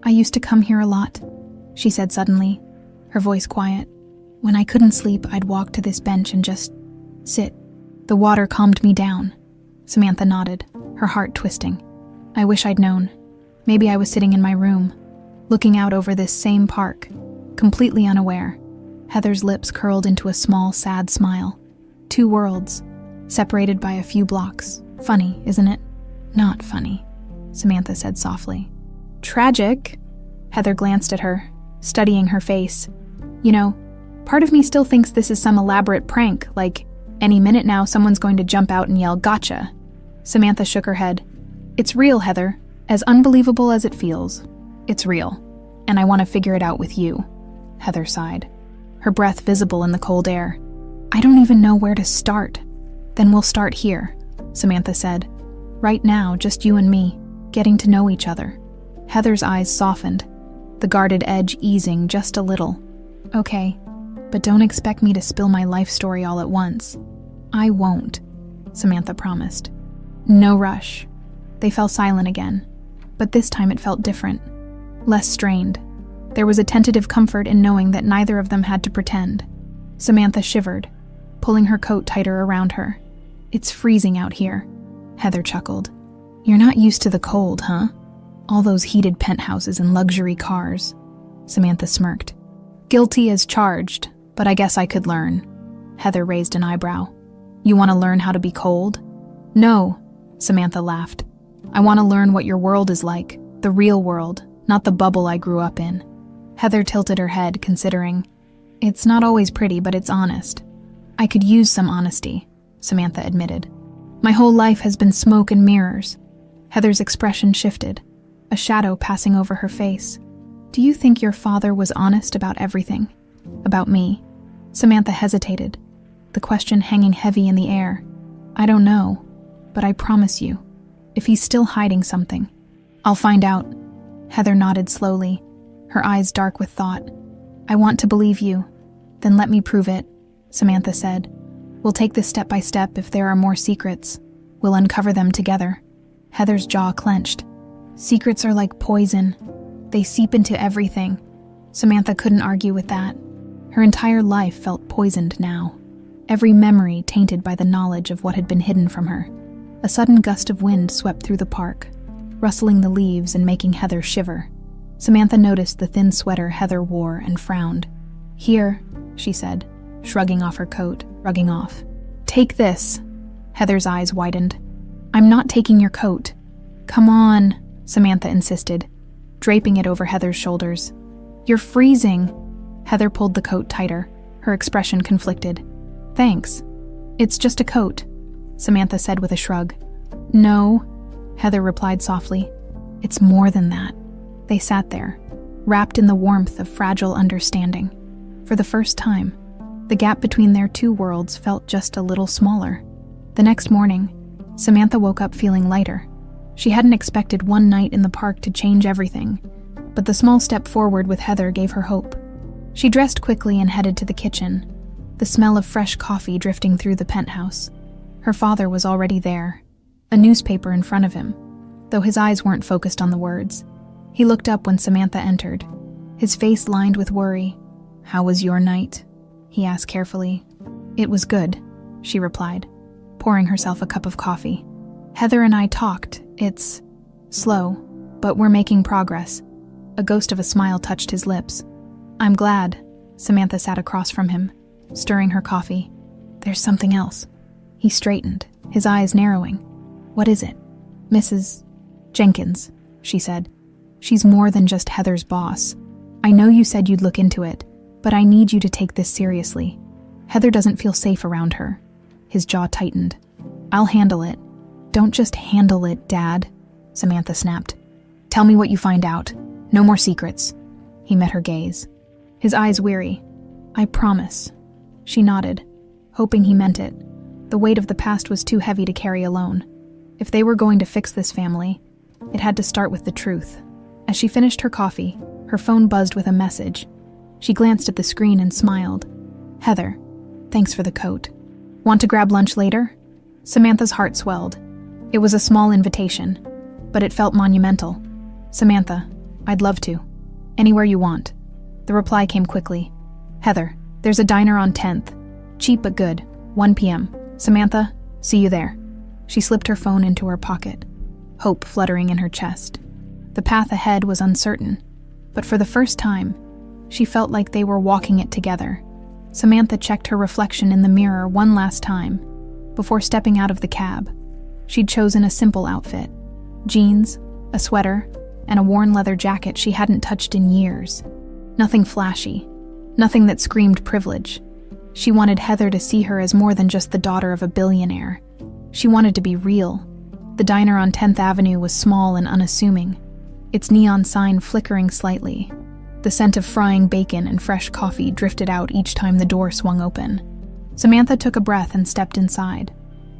"I used to come here a lot," she said suddenly, her voice quiet. "When I couldn't sleep, I'd walk to this bench and just sit. The water calmed me down." Samantha nodded, her heart twisting. "I wish I'd known. Maybe I was sitting in my room, looking out over this same park, completely unaware." Heather's lips curled into a small, sad smile. Two worlds, separated by a few blocks. "Funny, isn't it?" "Not funny," Samantha said softly. "Tragic," Heather glanced at her, studying her face. You know, part of me still thinks this is some elaborate prank, like any minute now someone's going to jump out and yell, "Gotcha!" Samantha shook her head. It's real, Heather. As unbelievable as it feels. It's real. And I want to figure it out with you. Heather sighed, her breath visible in the cold air. I don't even know where to start. Then we'll start here, Samantha said. Right now, just you and me, getting to know each other. Heather's eyes softened, the guarded edge easing just a little. Okay, but don't expect me to spill my life story all at once. I won't, Samantha promised. No rush. They fell silent again, but this time it felt different, less strained. There was a tentative comfort in knowing that neither of them had to pretend. Samantha shivered, pulling her coat tighter around her. It's freezing out here, Heather chuckled. You're not used to the cold, huh? All those heated penthouses and luxury cars. Samantha smirked. Guilty as charged, but I guess I could learn. Heather raised an eyebrow. You want to learn how to be cold? No, Samantha laughed. I want to learn what your world is like, the real world, not the bubble I grew up in. Heather tilted her head, considering. It's not always pretty, but it's honest. I could use some honesty, Samantha admitted. My whole life has been smoke and mirrors. Heather's expression shifted, a shadow passing over her face. Do you think your father was honest about everything? About me? Samantha hesitated, the question hanging heavy in the air. I don't know, but I promise you, if he's still hiding something, I'll find out. Heather nodded slowly, her eyes dark with thought. I want to believe you. Then let me prove it, Samantha said. We'll take this step by step. If there are more secrets, we'll uncover them together. Heather's jaw clenched. Secrets are like poison. They seep into everything. Samantha couldn't argue with that. Her entire life felt poisoned now, every memory tainted by the knowledge of what had been hidden from her. A sudden gust of wind swept through the park, rustling the leaves and making Heather shiver. Samantha noticed the thin sweater Heather wore and frowned. Here, she said, shrugging off her coat, rugging off. Take this. Heather's eyes widened. I'm not taking your coat. Come on, Samantha insisted, draping it over Heather's shoulders. You're freezing. Heather pulled the coat tighter, her expression conflicted. Thanks. It's just a coat, Samantha said with a shrug. No, Heather replied softly. It's more than that. They sat there, wrapped in the warmth of fragile understanding. For the first time, the gap between their two worlds felt just a little smaller. The next morning, Samantha woke up feeling lighter. She hadn't expected one night in the park to change everything, but the small step forward with Heather gave her hope. She dressed quickly and headed to the kitchen, the smell of fresh coffee drifting through the penthouse. Her father was already there, a newspaper in front of him, though his eyes weren't focused on the words. He looked up when Samantha entered, his face lined with worry. How was your night? He asked carefully. It was good, she replied, pouring herself a cup of coffee. Heather and I talked. It's slow, but we're making progress. A ghost of a smile touched his lips. I'm glad. Samantha sat across from him, stirring her coffee. There's something else. He straightened, his eyes narrowing. What is it? Mrs. Jenkins, she said. She's more than just Heather's boss. I know you said you'd look into it, but I need you to take this seriously. Heather doesn't feel safe around her. His jaw tightened. I'll handle it. Don't just handle it, Dad, Samantha snapped. Tell me what you find out. No more secrets. He met her gaze, his eyes weary. I promise. She nodded, hoping he meant it. The weight of the past was too heavy to carry alone. If they were going to fix this family, it had to start with the truth. As she finished her coffee, her phone buzzed with a message. She glanced at the screen and smiled. Heather, thanks for the coat. Want to grab lunch later? Samantha's heart swelled. It was a small invitation, but it felt monumental. Samantha, I'd love to. Anywhere you want. The reply came quickly. Heather, there's a diner on 10th. Cheap but good. 1 p.m. Samantha, see you there. She slipped her phone into her pocket, hope fluttering in her chest. The path ahead was uncertain, but for the first time, she felt like they were walking it together. Samantha checked her reflection in the mirror one last time before stepping out of the cab. She'd chosen a simple outfit: jeans, a sweater, and a worn leather jacket she hadn't touched in years. Nothing flashy, nothing that screamed privilege. She wanted Heather to see her as more than just the daughter of a billionaire. She wanted to be real. The diner on 10th Avenue was small and unassuming, its neon sign flickering slightly. The scent of frying bacon and fresh coffee drifted out each time the door swung open. Samantha took a breath and stepped inside.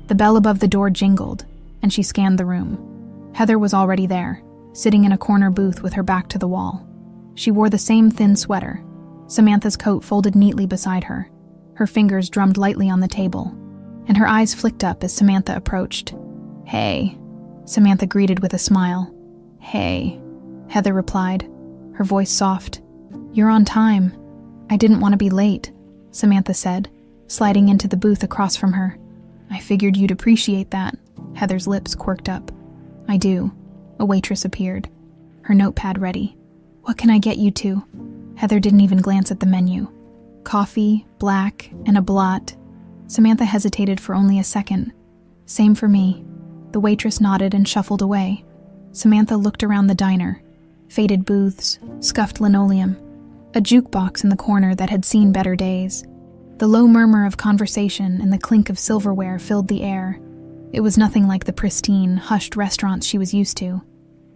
The bell above the door jingled, and she scanned the room. Heather was already there, sitting in a corner booth with her back to the wall. She wore the same thin sweater, Samantha's coat folded neatly beside her. Her fingers drummed lightly on the table, and her eyes flicked up as Samantha approached. "Hey," Samantha greeted with a smile. "Hey," Heather replied, her voice soft. "You're on time." "I didn't want to be late," Samantha said, sliding into the booth across from her. "I figured you'd appreciate that." Heather's lips quirked up. "I do." A waitress appeared, her notepad ready. "What can I get you two?" Heather didn't even glance at the menu. "Coffee, black, and a blot." Samantha hesitated for only a second. "Same for me." The waitress nodded and shuffled away. Samantha looked around the diner. Faded booths, scuffed linoleum, a jukebox in the corner that had seen better days. The low murmur of conversation and the clink of silverware filled the air. It was nothing like the pristine, hushed restaurants she was used to,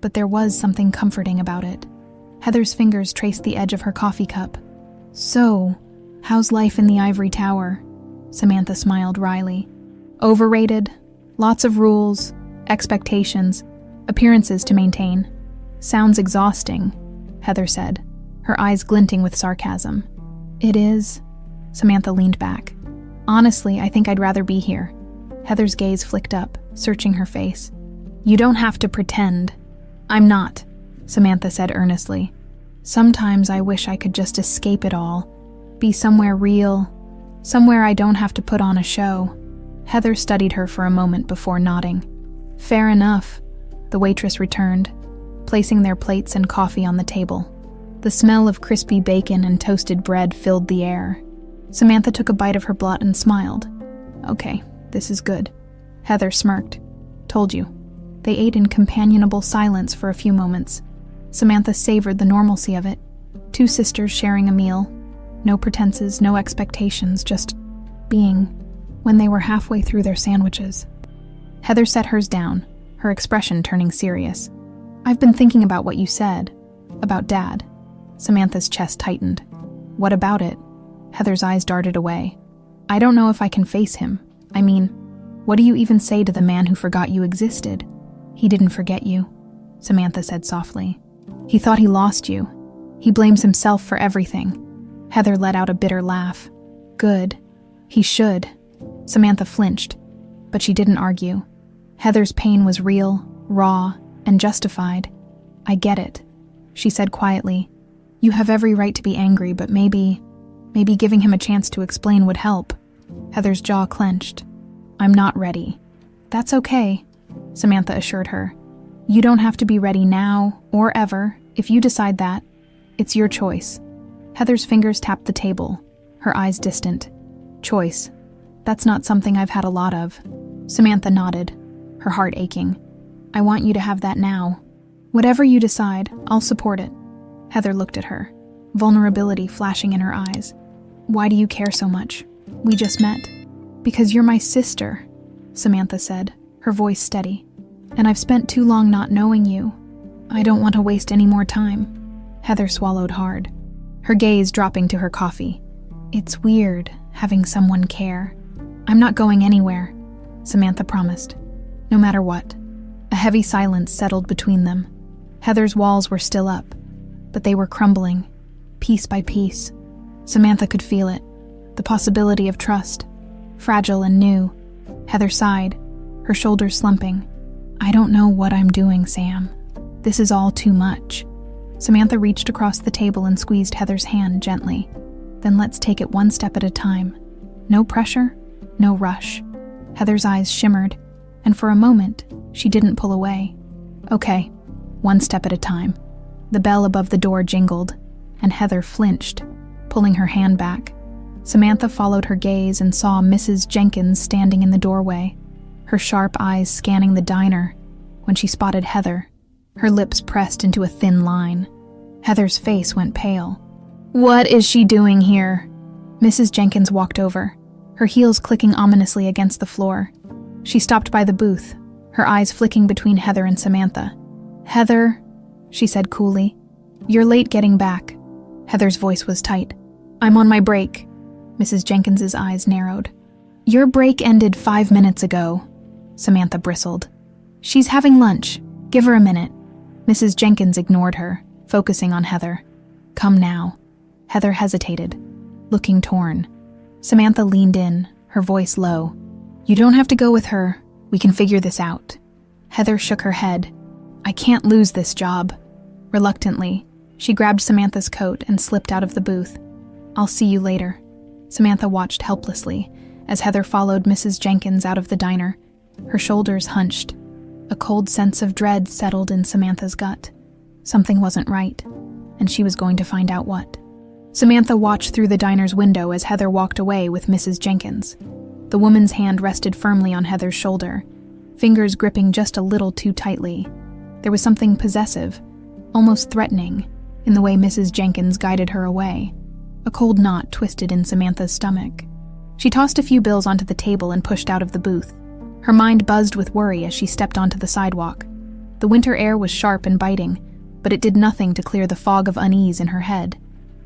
but there was something comforting about it. Heather's fingers traced the edge of her coffee cup. "So, how's life in the ivory tower?" Samantha smiled wryly. "Overrated. Lots of rules, expectations, appearances to maintain. Sounds exhausting," Heather said, her eyes glinting with sarcasm. "It is." Samantha leaned back. "Honestly, I think I'd rather be here." Heather's gaze flicked up, searching her face. "You don't have to pretend." "I'm not," Samantha said earnestly. "Sometimes I wish I could just escape it all, be somewhere real, somewhere I don't have to put on a show." Heather studied her for a moment before nodding. "Fair enough," the waitress returned, placing their plates and coffee on the table. The smell of crispy bacon and toasted bread filled the air. Samantha took a bite of her blot and smiled. "Okay, this is good." Heather smirked. "Told you." They ate in companionable silence for a few moments. Samantha savored the normalcy of it. Two sisters sharing a meal. No pretenses, no expectations, just being. When they were halfway through their sandwiches, Heather set hers down, her expression turning serious. "I've been thinking about what you said. About Dad." Samantha's chest tightened. "What about it?" Heather's eyes darted away. "I don't know if I can face him. I mean, what do you even say to the man who forgot you existed?" "He didn't forget you," Samantha said softly. "He thought he lost you. He blames himself for everything." Heather let out a bitter laugh. "Good. He should." Samantha flinched, but she didn't argue. Heather's pain was real, raw, and justified. "I get it," she said quietly. "You have every right to be angry, but maybe giving him a chance to explain would help." Heather's jaw clenched. "I'm not ready." "That's okay," Samantha assured her. "You don't have to be ready now, or ever, if you decide that. It's your choice." Heather's fingers tapped the table, her eyes distant. "Choice. That's not something I've had a lot of." Samantha nodded, her heart aching. "I want you to have that now. Whatever you decide, I'll support it." Heather looked at her, vulnerability flashing in her eyes. "Why do you care so much? We just met." "Because you're my sister," Samantha said, her voice steady. "And I've spent too long not knowing you. I don't want to waste any more time." Heather swallowed hard, her gaze dropping to her coffee. "It's weird, having someone care." "I'm not going anywhere," Samantha promised. "No matter what." A heavy silence settled between them. Heather's walls were still up, but they were crumbling, piece by piece. Samantha could feel it, the possibility of trust, fragile and new. Heather sighed, her shoulders slumping. "I don't know what I'm doing, Sam. This is all too much." Samantha reached across the table and squeezed Heather's hand gently. "Then let's take it one step at a time. No pressure, no rush." Heather's eyes shimmered, and for a moment, she didn't pull away. "Okay, one step at a time." The bell above the door jingled, and Heather flinched, pulling her hand back. Samantha followed her gaze and saw Mrs. Jenkins standing in the doorway, her sharp eyes scanning the diner. When she spotted Heather, her lips pressed into a thin line. Heather's face went pale. "What is she doing here?" Mrs. Jenkins walked over, her heels clicking ominously against the floor. She stopped by the booth, her eyes flicking between Heather and Samantha. "Heather," she said coolly, "you're late getting back." Heather's voice was tight. "I'm on my break." Mrs. Jenkins's eyes narrowed. "Your break ended 5 minutes ago," Samantha bristled. "She's having lunch. Give her a minute." Mrs. Jenkins ignored her, focusing on Heather. "Come now." Heather hesitated, looking torn. Samantha leaned in, her voice low. "You don't have to go with her. We can figure this out." Heather shook her head. "I can't lose this job." Reluctantly, she grabbed Samantha's coat and slipped out of the booth. "I'll see you later." Samantha watched helplessly as Heather followed Mrs. Jenkins out of the diner, her shoulders hunched. A cold sense of dread settled in Samantha's gut. Something wasn't right, and she was going to find out what. Samantha watched through the diner's window as Heather walked away with Mrs. Jenkins. The woman's hand rested firmly on Heather's shoulder, fingers gripping just a little too tightly. There was something possessive, almost threatening, in the way Mrs. Jenkins guided her away. A cold knot twisted in Samantha's stomach. She tossed a few bills onto the table and pushed out of the booth. Her mind buzzed with worry as she stepped onto the sidewalk. The winter air was sharp and biting, but it did nothing to clear the fog of unease in her head.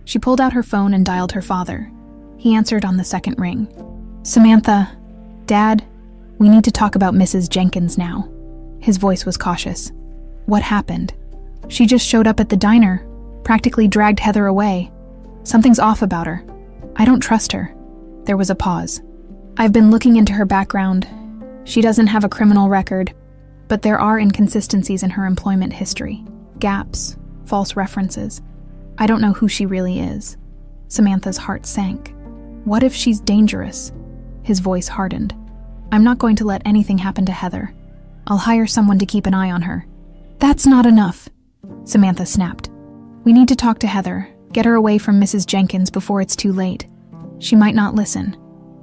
She pulled out her phone and dialed her father. He answered on the second ring. "Samantha, Dad, we need to talk about Mrs. Jenkins now." His voice was cautious. "What happened?" "She just showed up at the diner, practically dragged Heather away. Something's off about her. I don't trust her." There was a pause. "I've been looking into her background. She doesn't have a criminal record, but there are inconsistencies in her employment history. Gaps, false references. I don't know who she really is." Samantha's heart sank. "What if she's dangerous?" His voice hardened. "I'm not going to let anything happen to Heather. I'll hire someone to keep an eye on her." "That's not enough," Samantha snapped. "We need to talk to Heather, get her away from Mrs. Jenkins before it's too late." "She might not listen,"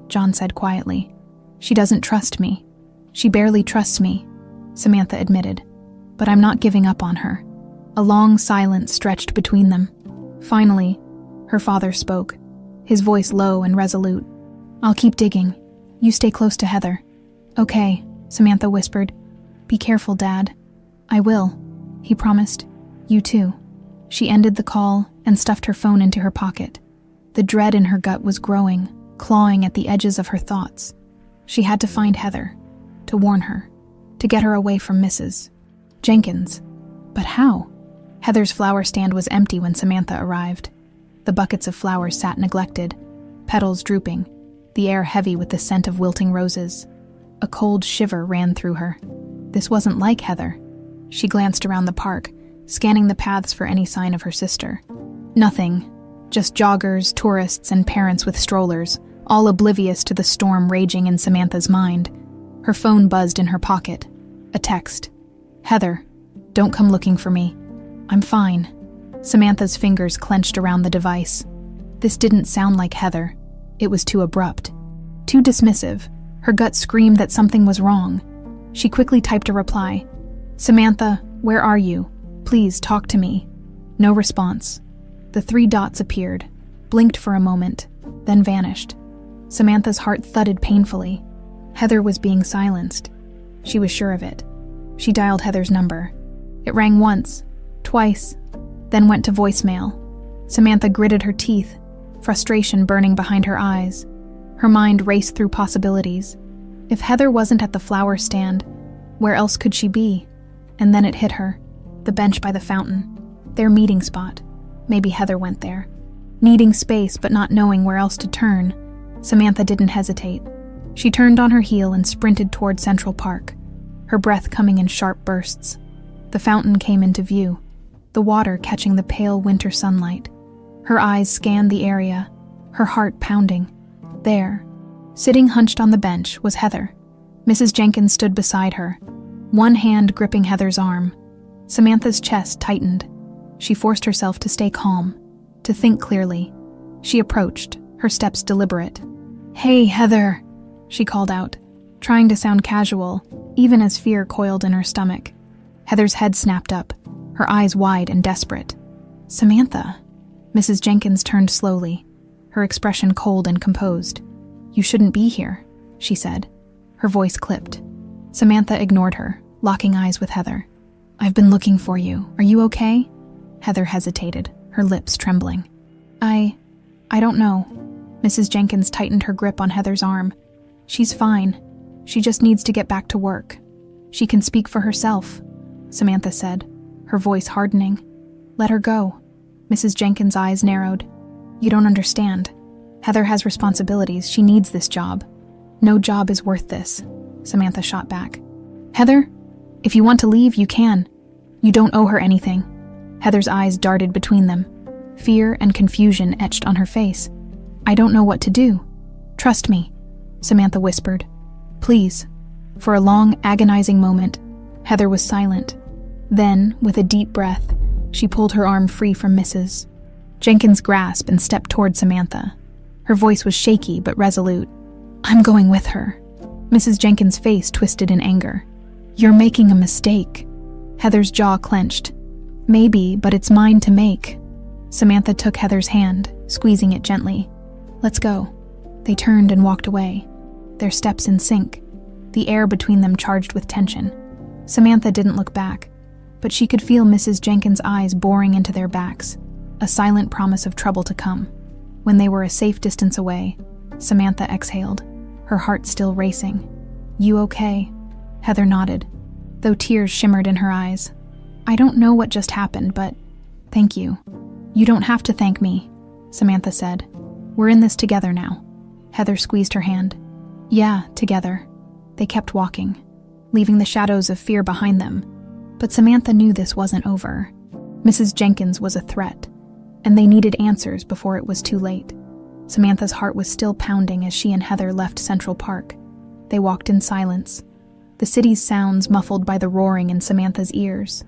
John said quietly. "She doesn't trust me. She barely trusts me," Samantha admitted. "But I'm not giving up on her." A long silence stretched between them. Finally, her father spoke, his voice low and resolute. "I'll keep digging. You stay close to Heather." "Okay," Samantha whispered. "Be careful, Dad." "I will," he promised. "You too." She ended the call and stuffed her phone into her pocket. The dread in her gut was growing, clawing at the edges of her thoughts. She had to find Heather, to warn her, to get her away from Mrs. Jenkins. But how? Heather's flower stand was empty when Samantha arrived. The buckets of flowers sat neglected, petals drooping, the air heavy with the scent of wilting roses. A cold shiver ran through her. This wasn't like Heather. She glanced around the park, scanning the paths for any sign of her sister. Nothing. Just joggers, tourists, and parents with strollers, all oblivious to the storm raging in Samantha's mind. Her phone buzzed in her pocket. A text. "Heather, don't come looking for me. I'm fine." Samantha's fingers clenched around the device. This didn't sound like Heather. It was too abrupt, too dismissive. Her gut screamed that something was wrong. She quickly typed a reply. "Samantha, where are you? Please talk to me." No response. The 3 dots appeared, blinked for a moment, then vanished. Samantha's heart thudded painfully. Heather was being silenced. She was sure of it. She dialed Heather's number. It rang once, twice, then went to voicemail. Samantha gritted her teeth, frustration burning behind her eyes. Her mind raced through possibilities. If Heather wasn't at the flower stand, where else could she be? And then it hit her. The bench by the fountain. Their meeting spot. Maybe Heather went there. Needing space but not knowing where else to turn, Samantha didn't hesitate. She turned on her heel and sprinted toward Central Park, her breath coming in sharp bursts. The fountain came into view, the water catching the pale winter sunlight. Her eyes scanned the area, her heart pounding. There, sitting hunched on the bench, was Heather. Mrs. Jenkins stood beside her, one hand gripping Heather's arm. Samantha's chest tightened. She forced herself to stay calm, to think clearly. She approached, her steps deliberate. "Hey, Heather," she called out, trying to sound casual, even as fear coiled in her stomach. Heather's head snapped up, her eyes wide and desperate. "Samantha." Mrs. Jenkins turned slowly, her expression cold and composed. "You shouldn't be here," she said. Her voice clipped. Samantha ignored her, locking eyes with Heather. "I've been looking for you. Are you okay?" Heather hesitated, her lips trembling. I don't know." Mrs. Jenkins tightened her grip on Heather's arm. "She's fine. She just needs to get back to work. She can speak for herself," Samantha said, her voice hardening. "Let her go." Mrs. Jenkins' eyes narrowed. "You don't understand. Heather has responsibilities. She needs this job. No job is worth this," Samantha shot back. "Heather, if you want to leave, you can. You don't owe her anything." Heather's eyes darted between them. Fear and confusion etched on her face. "I don't know what to do. Trust me," Samantha whispered. "Please." For a long, agonizing moment, Heather was silent. Then, with a deep breath, she pulled her arm free from Mrs. Jenkins' grasp and stepped toward Samantha. Her voice was shaky but resolute. "I'm going with her." Mrs. Jenkins' face twisted in anger. "You're making a mistake." Heather's jaw clenched. "Maybe, but it's mine to make." Samantha took Heather's hand, squeezing it gently. "Let's go." They turned and walked away, their steps in sync, the air between them charged with tension. Samantha didn't look back, but she could feel Mrs. Jenkins' eyes boring into their backs, a silent promise of trouble to come. When they were a safe distance away, Samantha exhaled, her heart still racing. "You okay?" Heather nodded, though tears shimmered in her eyes. "I don't know what just happened, but thank you." "You don't have to thank me," Samantha said. "We're in this together now." Heather squeezed her hand. "Yeah, together." They kept walking, leaving the shadows of fear behind them. But Samantha knew this wasn't over. Mrs. Jenkins was a threat, and they needed answers before it was too late. Samantha's heart was still pounding as she and Heather left Central Park. They walked in silence, the city's sounds muffled by the roaring in Samantha's ears.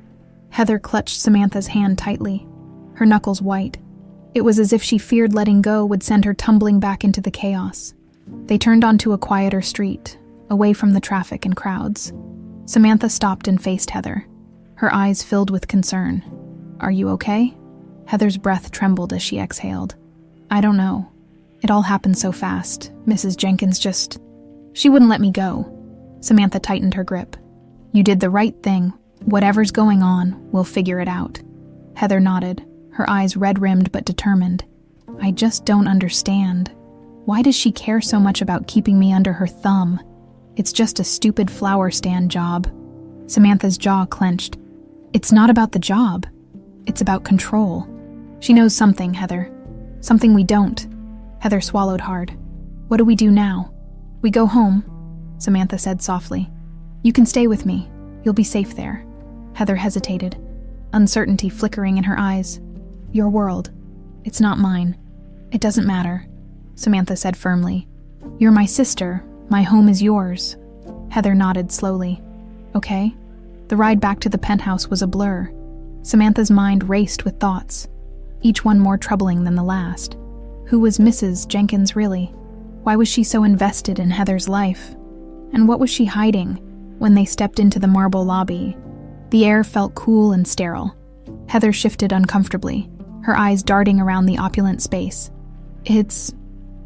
Heather clutched Samantha's hand tightly, her knuckles white. It was as if she feared letting go would send her tumbling back into the chaos. They turned onto a quieter street, away from the traffic and crowds. Samantha stopped and faced Heather, her eyes filled with concern. "Are you okay?" Heather's breath trembled as she exhaled. "I don't know. It all happened so fast. Mrs. Jenkins just... She wouldn't let me go." Samantha tightened her grip. "You did the right thing. Whatever's going on, we'll figure it out." Heather nodded, her eyes red-rimmed but determined. "I just don't understand. Why does she care so much about keeping me under her thumb? It's just a stupid flower stand job." Samantha's jaw clenched. "It's not about the job. It's about control. She knows something, Heather. Something we don't." Heather swallowed hard. "What do we do now?" "We go home," Samantha said softly. "You can stay with me. You'll be safe there." Heather hesitated, uncertainty flickering in her eyes. "Your world. It's not mine." "It doesn't matter," Samantha said firmly. "You're my sister. My home is yours." Heather nodded slowly. "Okay." The ride back to the penthouse was a blur. Samantha's mind raced with thoughts, each one more troubling than the last. Who was Mrs. Jenkins really? Why was she so invested in Heather's life? And what was she hiding when they stepped into the marble lobby? The air felt cool and sterile. Heather shifted uncomfortably, her eyes darting around the opulent space. "It's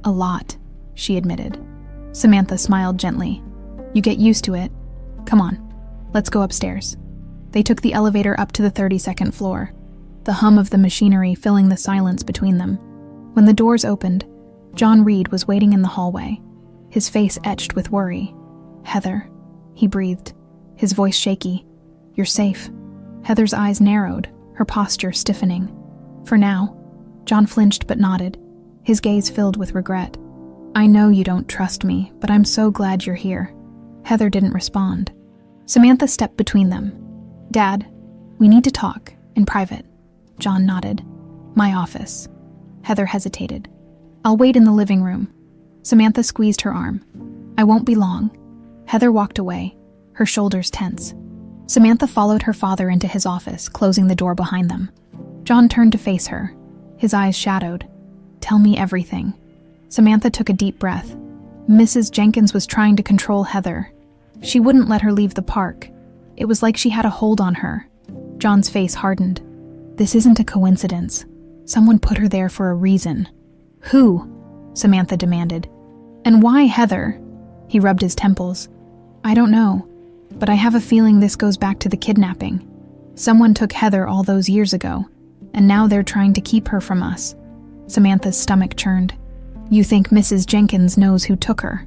a lot," she admitted. Samantha smiled gently. "You get used to it. Come on, let's go upstairs." They took the elevator up to the 32nd floor, the hum of the machinery filling the silence between them. When the doors opened, John Reed was waiting in the hallway, his face etched with worry. "Heather," he breathed, his voice shaky. "You're safe." Heather's eyes narrowed, her posture stiffening. "For now." John flinched but nodded, his gaze filled with regret. "I know you don't trust me, but I'm so glad you're here." Heather didn't respond. Samantha stepped between them. "Dad, we need to talk, in private." John nodded. "My office." Heather hesitated. "I'll wait in the living room." Samantha squeezed her arm. "I won't be long." Heather walked away, her shoulders tense. Samantha followed her father into his office, closing the door behind them. John turned to face her, his eyes shadowed. "Tell me everything." Samantha took a deep breath. Mrs. Jenkins was trying to control Heather. She wouldn't let her leave the park. It was like she had a hold on her. John's face hardened. This isn't a coincidence. Someone put her there for a reason. Who? Samantha demanded. And why Heather? He rubbed his temples. I don't know, but I have a feeling this goes back to the kidnapping. Someone took Heather all those years ago, and now they're trying to keep her from us. Samantha's stomach churned. You think Mrs. Jenkins knows who took her?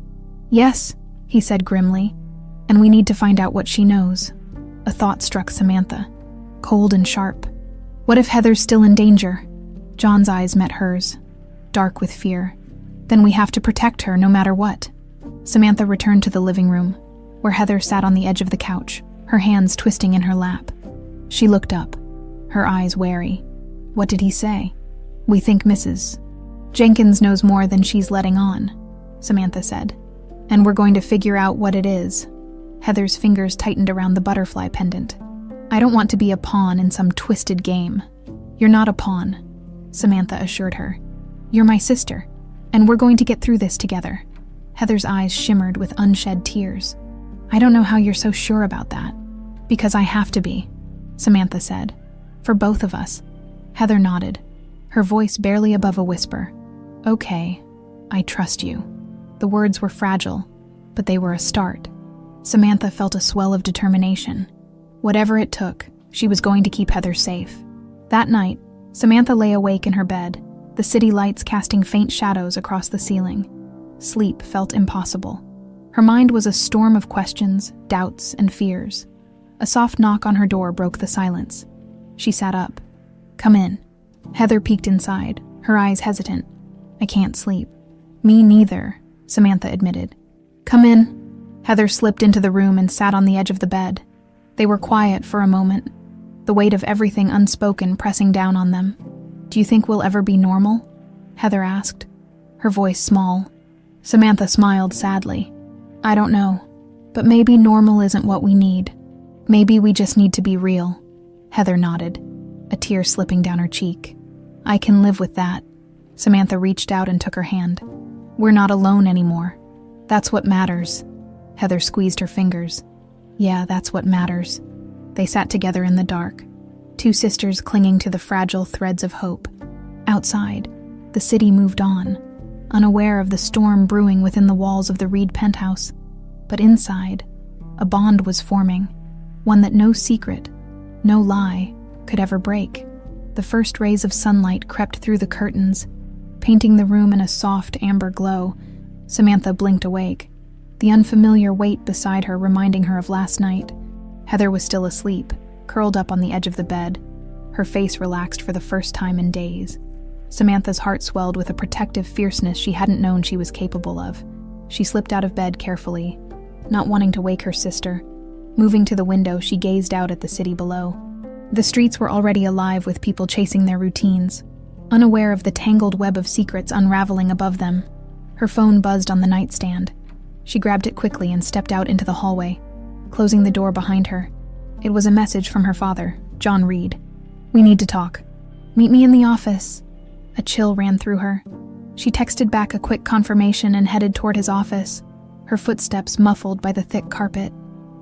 Yes, he said grimly, and we need to find out what she knows. A thought struck Samantha, cold and sharp. What if Heather's still in danger? John's eyes met hers, dark with fear. Then we have to protect her no matter what. Samantha returned to the living room, where Heather sat on the edge of the couch, her hands twisting in her lap. She looked up, her eyes wary. What did he say? We think Mrs. Jenkins knows more than she's letting on, Samantha said. And we're going to figure out what it is. Heather's fingers tightened around the butterfly pendant. I don't want to be a pawn in some twisted game. You're not a pawn, Samantha assured her. You're my sister, and we're going to get through this together. Heather's eyes shimmered with unshed tears. I don't know how you're so sure about that. Because I have to be, Samantha said. For both of us. Heather nodded, her voice barely above a whisper. Okay, I trust you. The words were fragile, but they were a start. Samantha felt a swell of determination. Whatever it took, she was going to keep Heather safe. That night, Samantha lay awake in her bed, the city lights casting faint shadows across the ceiling. Sleep felt impossible. Her mind was a storm of questions, doubts, and fears. A soft knock on her door broke the silence. She sat up. Come in. Heather peeked inside, her eyes hesitant. I can't sleep. Me neither, Samantha admitted. Come in. Heather slipped into the room and sat on the edge of the bed. They were quiet for a moment, the weight of everything unspoken pressing down on them. Do you think we'll ever be normal? Heather asked, her voice small. Samantha smiled sadly. I don't know, but maybe normal isn't what we need. Maybe we just need to be real. Heather nodded, a tear slipping down her cheek. I can live with that. Samantha reached out and took her hand. We're not alone anymore. That's what matters. Heather squeezed her fingers. Yeah, that's what matters. They sat together in the dark, two sisters clinging to the fragile threads of hope. Outside, the city moved on, unaware of the storm brewing within the walls of the Reed penthouse. But inside, a bond was forming, one that no secret, no lie, could ever break. The first rays of sunlight crept through the curtains, painting the room in a soft amber glow. Samantha blinked awake, the unfamiliar weight beside her reminding her of last night. Heather was still asleep, curled up on the edge of the bed, her face relaxed for the first time in days. Samantha's heart swelled with a protective fierceness she hadn't known she was capable of. She slipped out of bed carefully, not wanting to wake her sister. Moving to the window, she gazed out at the city below. The streets were already alive with people chasing their routines, unaware of the tangled web of secrets unraveling above them. Her phone buzzed on the nightstand. She grabbed it quickly and stepped out into the hallway, closing the door behind her. It was a message from her father, John Reed. We need to talk. Meet me in the office. A chill ran through her. She texted back a quick confirmation and headed toward his office, her footsteps muffled by the thick carpet.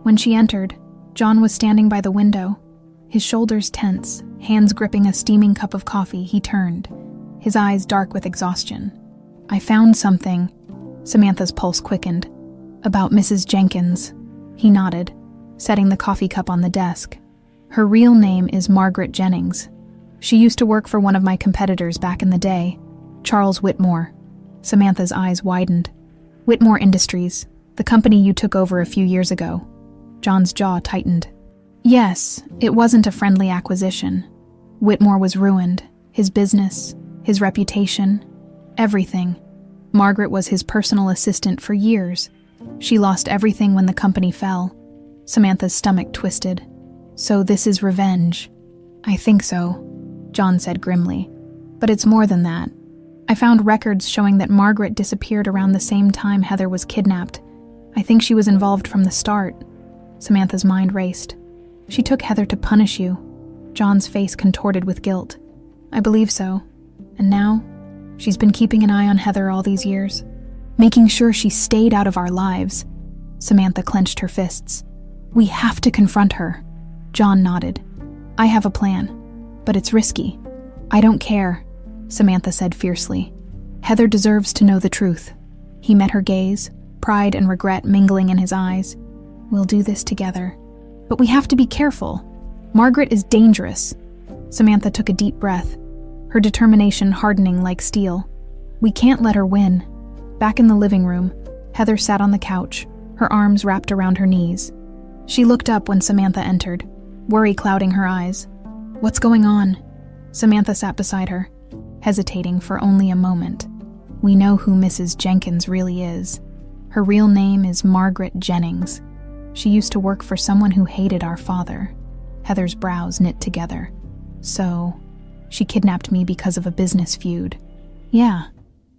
When she entered, John was standing by the window. His shoulders tense, hands gripping a steaming cup of coffee. He turned, his eyes dark with exhaustion. I found something. Samantha's pulse quickened. About Mrs. Jenkins. He nodded, setting the coffee cup on the desk. Her real name is Margaret Jennings. She used to work for one of my competitors back in the day, Charles Whitmore. Samantha's eyes widened. Whitmore Industries, the company you took over a few years ago. John's jaw tightened. Yes, it wasn't a friendly acquisition. Whitmore was ruined. His business, his reputation, everything. Margaret was his personal assistant for years. She lost everything when the company fell. Samantha's stomach twisted. So this is revenge. I think so, John said grimly. But it's more than that. I found records showing that Margaret disappeared around the same time Heather was kidnapped. I think she was involved from the start. Samantha's mind raced. She took Heather to punish you. John's face contorted with guilt. I believe so. And now, she's been keeping an eye on Heather all these years, making sure she stayed out of our lives. Samantha clenched her fists. We have to confront her. John nodded. I have a plan, but it's risky. I don't care, Samantha said fiercely. Heather deserves to know the truth. He met her gaze, pride and regret mingling in his eyes. We'll do this together. But we have to be careful. Margaret is dangerous. Samantha took a deep breath, her determination hardening like steel. We can't let her win. Back in the living room, Heather sat on the couch, her arms wrapped around her knees. She looked up when Samantha entered, worry clouding her eyes. What's going on? Samantha sat beside her, hesitating for only a moment. We know who Mrs. Jenkins really is. Her real name is Margaret Jennings. She used to work for someone who hated our father. Heather's brows knit together. So, she kidnapped me because of a business feud. Yeah,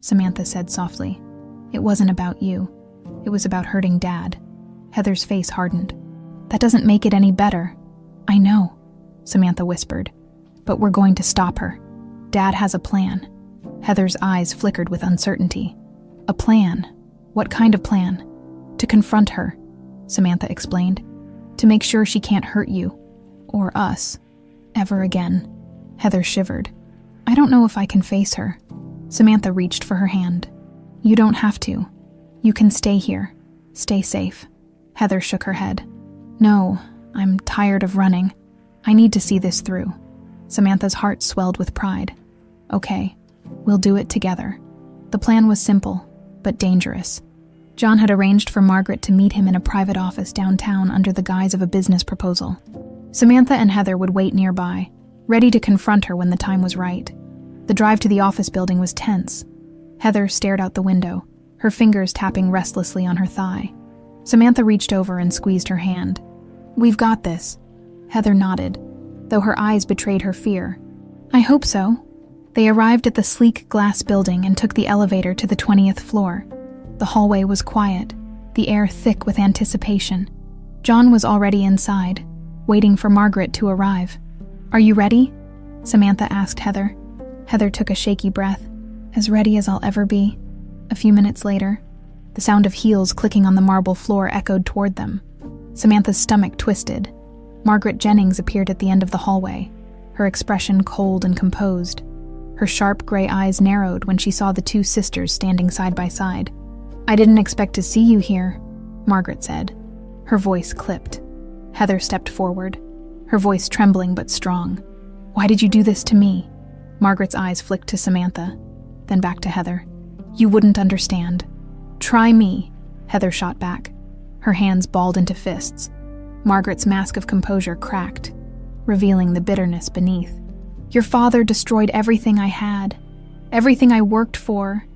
Samantha said softly. It wasn't about you. It was about hurting Dad. Heather's face hardened. That doesn't make it any better. I know, Samantha whispered. But we're going to stop her. Dad has a plan. Heather's eyes flickered with uncertainty. A plan? What kind of plan? To confront her, Samantha explained. To make sure she can't hurt you, or us, ever again. Heather shivered. I don't know if I can face her. Samantha reached for her hand. You don't have to. You can stay here. Stay safe. Heather shook her head. No, I'm tired of running. I need to see this through. Samantha's heart swelled with pride. Okay, we'll do it together. The plan was simple, but dangerous. John had arranged for Margaret to meet him in a private office downtown under the guise of a business proposal. Samantha and Heather would wait nearby, ready to confront her when the time was right. The drive to the office building was tense. Heather stared out the window, her fingers tapping restlessly on her thigh. Samantha reached over and squeezed her hand. We've got this. Heather nodded, though her eyes betrayed her fear. I hope so. They arrived at the sleek glass building and took the elevator to the 20th floor. The hallway was quiet, the air thick with anticipation. John was already inside, waiting for Margaret to arrive. Are you ready? Samantha asked Heather. Heather took a shaky breath. As ready as I'll ever be. A few minutes later, the sound of heels clicking on the marble floor echoed toward them. Samantha's stomach twisted. Margaret Jennings appeared at the end of the hallway, her expression cold and composed. Her sharp gray eyes narrowed when she saw the two sisters standing side by side. I didn't expect to see you here, Margaret said. Her voice clipped. Heather stepped forward, her voice trembling but strong. Why did you do this to me? Margaret's eyes flicked to Samantha, then back to Heather. You wouldn't understand. Try me, Heather shot back, her hands balled into fists. Margaret's mask of composure cracked, revealing the bitterness beneath. Your father destroyed everything I had, everything I worked for.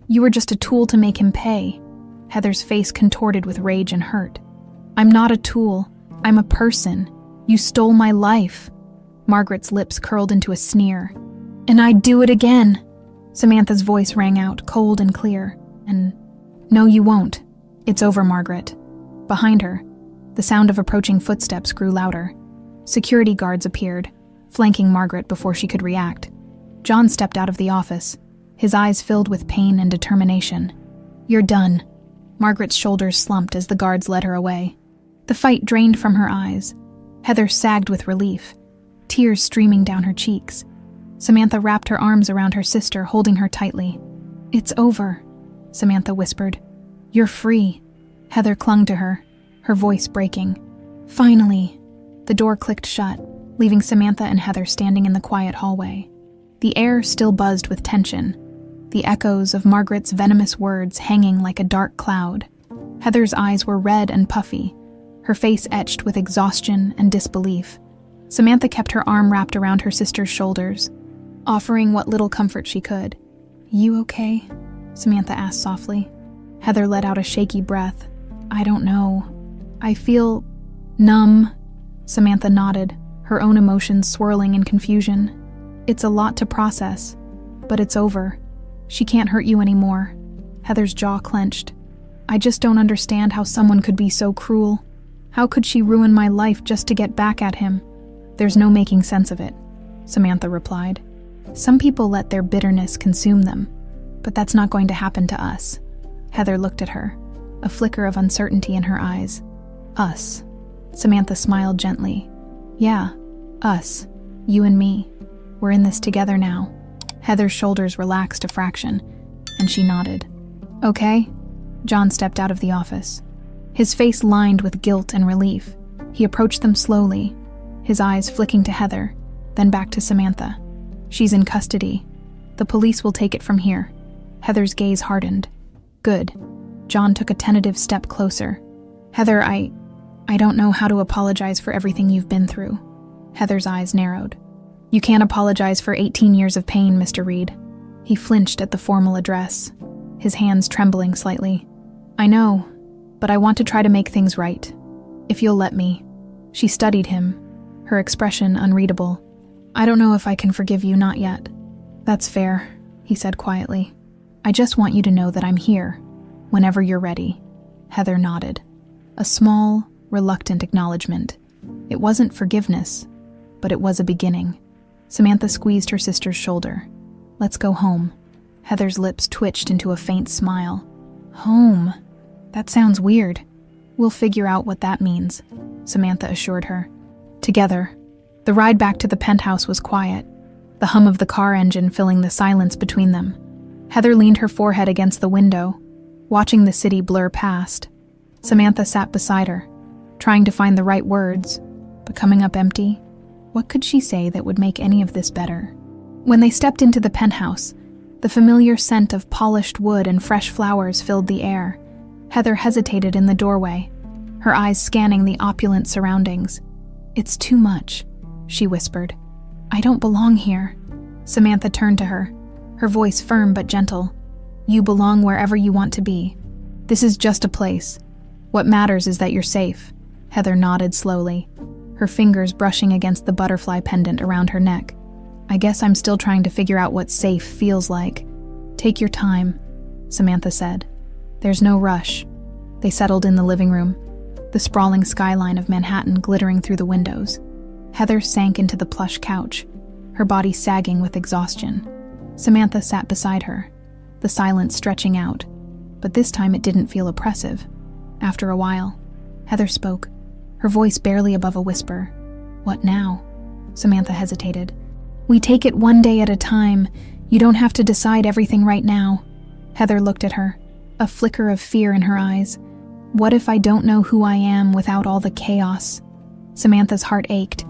You were just a tool to make him pay. Heather's face contorted with rage and hurt. I'm not a tool. I'm a person. You stole my life. Margaret's lips curled into a sneer. And I'd do it again. Samantha's voice rang out, cold and clear. And no, you won't. It's over, Margaret. Behind her, the sound of approaching footsteps grew louder. Security guards appeared, flanking Margaret before she could react. John stepped out of the office, his eyes filled with pain and determination. You're done. Margaret's shoulders slumped as the guards led her away. The fight drained from her eyes. Heather sagged with relief, tears streaming down her cheeks. Samantha wrapped her arms around her sister, holding her tightly. It's over, Samantha whispered. You're free. Heather clung to her, her voice breaking. Finally. The door clicked shut, leaving Samantha and Heather standing in the quiet hallway. The air still buzzed with tension, the echoes of Margaret's venomous words hanging like a dark cloud. Heather's eyes were red and puffy, her face etched with exhaustion and disbelief. Samantha kept her arm wrapped around her sister's shoulders, offering what little comfort she could. You okay? Samantha asked softly. Heather let out a shaky breath. I don't know. I feel numb. Samantha nodded, her own emotions swirling in confusion. It's a lot to process, but it's over. She can't hurt you anymore. Heather's jaw clenched. I just don't understand how someone could be so cruel. How could she ruin my life just to get back at him? There's no making sense of it, Samantha replied. Some people let their bitterness consume them, but that's not going to happen to us. Heather looked at her, a flicker of uncertainty in her eyes. Us. Samantha smiled gently. Yeah, Us. You and me. We're in this together now. Heather's shoulders relaxed a fraction, and she nodded. Okay? John stepped out of the office. His face lined with guilt and relief. He approached them slowly, his eyes flicking to Heather, then back to Samantha. She's in custody. The police will take it from here. Heather's gaze hardened. Good. John took a tentative step closer. Heather, I don't know how to apologize for everything you've been through. Heather's eyes narrowed. You can't apologize for 18 years of pain, Mr. Reed. He flinched at the formal address, his hands trembling slightly. I know, but I want to try to make things right. If you'll let me. She studied him, her expression unreadable. I don't know if I can forgive you, not yet. That's fair, he said quietly. I just want you to know that I'm here, whenever you're ready. Heather nodded. A small, reluctant acknowledgement. It wasn't forgiveness, but it was a beginning. Samantha squeezed her sister's shoulder. Let's go home. Heather's lips twitched into a faint smile. Home? That sounds weird. We'll figure out what that means, Samantha assured her. Together, the ride back to the penthouse was quiet, the hum of the car engine filling the silence between them. Heather leaned her forehead against the window, watching the city blur past. Samantha sat beside her, trying to find the right words, but coming up empty. What could she say that would make any of this better? When they stepped into the penthouse, the familiar scent of polished wood and fresh flowers filled the air. Heather hesitated in the doorway, her eyes scanning the opulent surroundings. It's too much, she whispered. I don't belong here. Samantha turned to her, her voice firm but gentle. You belong wherever you want to be. This is just a place. What matters is that you're safe. Heather nodded slowly, her fingers brushing against the butterfly pendant around her neck. I guess I'm still trying to figure out what safe feels like. Take your time, Samantha said. There's no rush. They settled in the living room, the sprawling skyline of Manhattan glittering through the windows. Heather sank into the plush couch, her body sagging with exhaustion. Samantha sat beside her, the silence stretching out, but this time it didn't feel oppressive. After a while, Heather spoke, her voice barely above a whisper. What now? Samantha hesitated. We take it one day at a time. You don't have to decide everything right now. Heather looked at her, a flicker of fear in her eyes. What if I don't know who I am without all the chaos? Samantha's heart ached.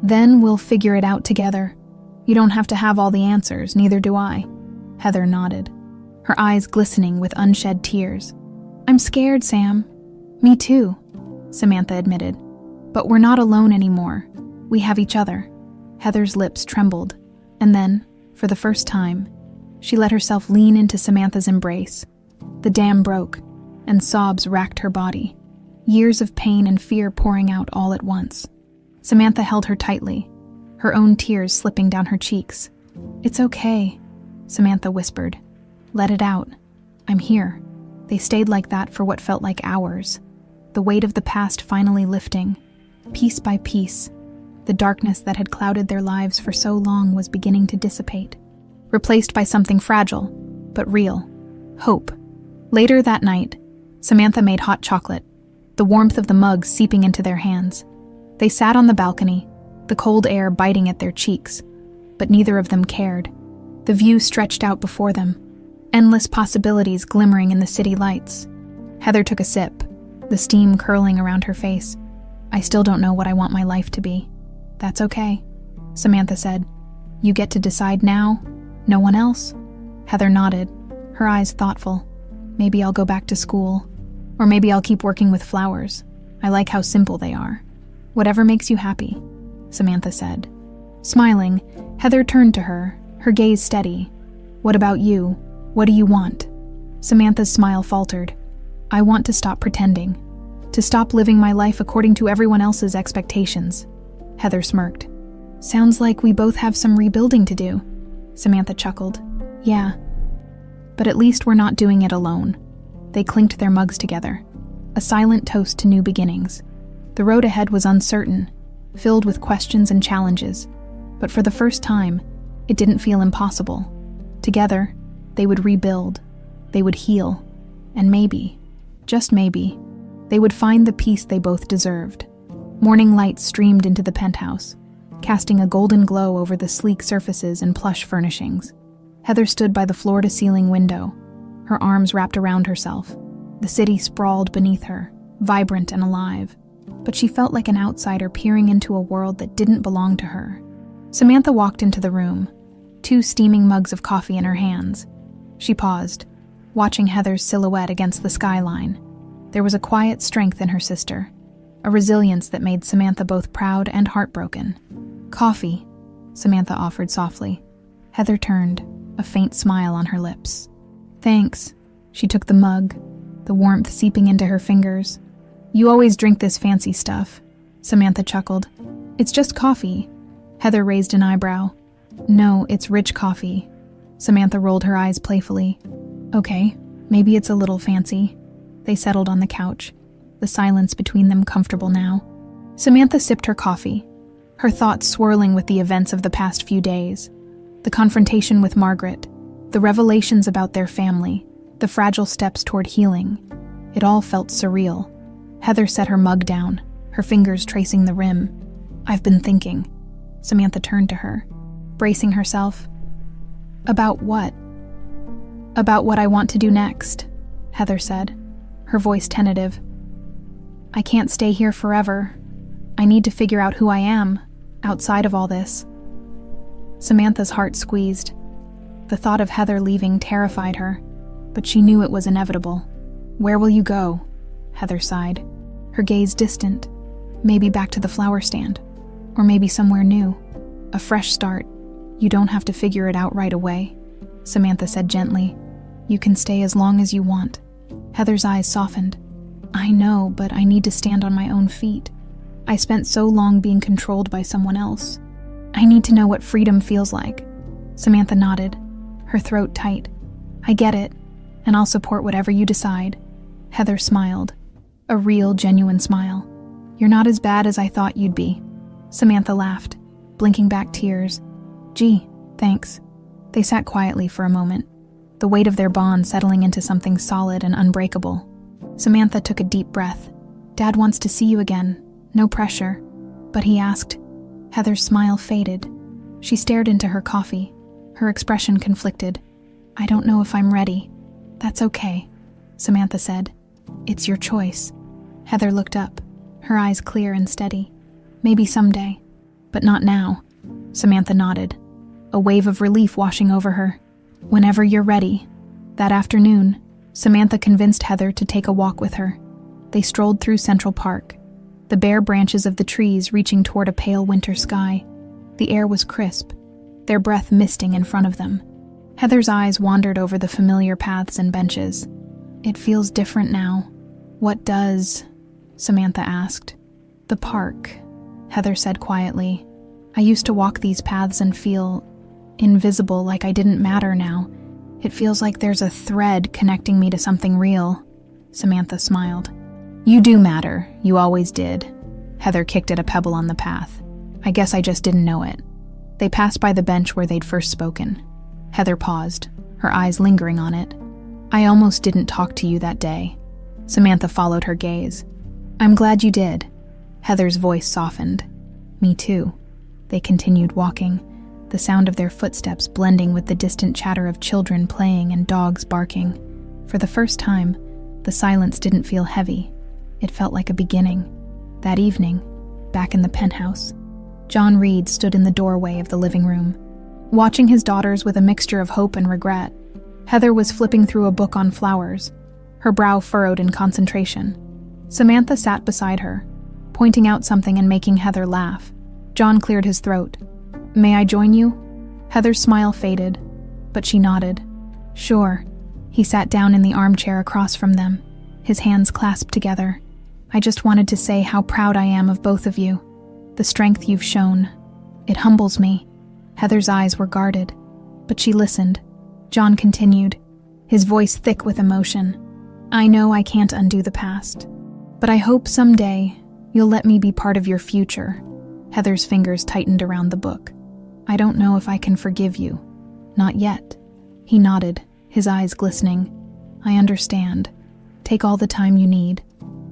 Then we'll figure it out together. You don't have to have all the answers, neither do I. Heather nodded, her eyes glistening with unshed tears. I'm scared, Sam. Me too, Samantha admitted. But we're not alone anymore. We have each other. Heather's lips trembled, and then, for the first time, she let herself lean into Samantha's embrace. The dam broke, and sobs racked her body, years of pain and fear pouring out all at once. Samantha held her tightly, her own tears slipping down her cheeks. It's okay, Samantha whispered. Let it out. I'm here. They stayed like that for what felt like hours, the weight of the past finally lifting. Piece by piece, the darkness that had clouded their lives for so long was beginning to dissipate, replaced by something fragile, but real. Hope. Later that night, Samantha made hot chocolate, the warmth of the mug seeping into their hands. They sat on the balcony, the cold air biting at their cheeks, but neither of them cared. The view stretched out before them, endless possibilities glimmering in the city lights. Heather took a sip, the steam curling around her face. I still don't know what I want my life to be. That's okay, Samantha said. You get to decide now, no one else? Heather nodded, her eyes thoughtful. Maybe I'll go back to school, or maybe I'll keep working with flowers. I like how simple they are. Whatever makes you happy, Samantha said. Smiling, Heather turned to her, her gaze steady. What about you? What do you want? Samantha's smile faltered. I want to stop pretending, to stop living my life according to everyone else's expectations. Heather smirked. Sounds like we both have some rebuilding to do. Samantha chuckled. Yeah. But at least we're not doing it alone. They clinked their mugs together, a silent toast to new beginnings. The road ahead was uncertain, filled with questions and challenges, but for the first time, it didn't feel impossible. Together, they would rebuild, they would heal, and maybe, just maybe, they would find the peace they both deserved. Morning light streamed into the penthouse, casting a golden glow over the sleek surfaces and plush furnishings. Heather stood by the floor-to-ceiling window, her arms wrapped around herself. The city sprawled beneath her, vibrant and alive, but she felt like an outsider peering into a world that didn't belong to her. Samantha walked into the room, 2 steaming mugs of coffee in her hands. She paused, watching Heather's silhouette against the skyline. There was a quiet strength in her sister, a resilience that made Samantha both proud and heartbroken. "Coffee," Samantha offered softly. Heather turned, a faint smile on her lips. "Thanks." She took the mug, the warmth seeping into her fingers. "You always drink this fancy stuff," Samantha chuckled. "It's just coffee." Heather raised an eyebrow. "No, it's rich coffee." Samantha rolled her eyes playfully. "Okay, maybe it's a little fancy." They settled on the couch, the silence between them comfortable now. Samantha sipped her coffee, her thoughts swirling with the events of the past few days. The confrontation with Margaret, the revelations about their family, the fragile steps toward healing. It all felt surreal. Heather set her mug down, her fingers tracing the rim. "I've been thinking." Samantha turned to her, bracing herself. "About what?" "About what I want to do next," Heather said, her voice tentative. "I can't stay here forever. I need to figure out who I am, outside of all this." Samantha's heart squeezed. The thought of Heather leaving terrified her, but she knew it was inevitable. "Where will you go?" Heather sighed, her gaze distant. "Maybe back to the flower stand, or maybe somewhere new. A fresh start. You don't have to figure it out right away," Samantha said gently. "You can stay as long as you want." Heather's eyes softened. "I know, but I need to stand on my own feet. I spent so long being controlled by someone else. I need to know what freedom feels like." Samantha nodded, her throat tight. "I get it, and I'll support whatever you decide." Heather smiled, a real, genuine smile. "You're not as bad as I thought you'd be." Samantha laughed, blinking back tears. "Gee, thanks." They sat quietly for a moment, the weight of their bond settling into something solid and unbreakable. Samantha took a deep breath. "Dad wants to see you again. No pressure." "But he asked." Heather's smile faded. She stared into her coffee, her expression conflicted. "I don't know if I'm ready." "That's okay," Samantha said. "It's your choice." Heather looked up, her eyes clear and steady. "Maybe someday, but not now." Samantha nodded, a wave of relief washing over her. "Whenever you're ready." That afternoon, Samantha convinced Heather to take a walk with her. They strolled through Central Park, the bare branches of the trees reaching toward a pale winter sky. The air was crisp, their breath misting in front of them. Heather's eyes wandered over the familiar paths and benches. "It feels different now." "What does?" Samantha asked. "The park," Heather said quietly. "I used to walk these paths and feel invisible, like I didn't matter now. It feels like there's a thread connecting me to something real." Samantha smiled. "You do matter. You always did." Heather kicked at a pebble on the path. "I guess I just didn't know it." They passed by the bench where they'd first spoken. Heather paused, her eyes lingering on it. "I almost didn't talk to you that day." Samantha followed her gaze. "I'm glad you did." Heather's voice softened. "Me too." They continued walking, the sound of their footsteps blending with the distant chatter of children playing and dogs barking. For the first time, the silence didn't feel heavy. It felt like a beginning. That evening, back in the penthouse, John Reed stood in the doorway of the living room, watching his daughters with a mixture of hope and regret. Heather was flipping through a book on flowers, her brow furrowed in concentration. Samantha sat beside her, pointing out something and making Heather laugh. John cleared his throat. "May I join you?" Heather's smile faded, but she nodded. "Sure." He sat down in the armchair across from them, his hands clasped together. "I just wanted to say how proud I am of both of you. The strength you've shown. It humbles me." Heather's eyes were guarded, but she listened. John continued, his voice thick with emotion. "I know I can't undo the past, but I hope someday you'll let me be part of your future." Heather's fingers tightened around the book. "I don't know if I can forgive you. Not yet." He nodded, his eyes glistening. "I understand. Take all the time you need.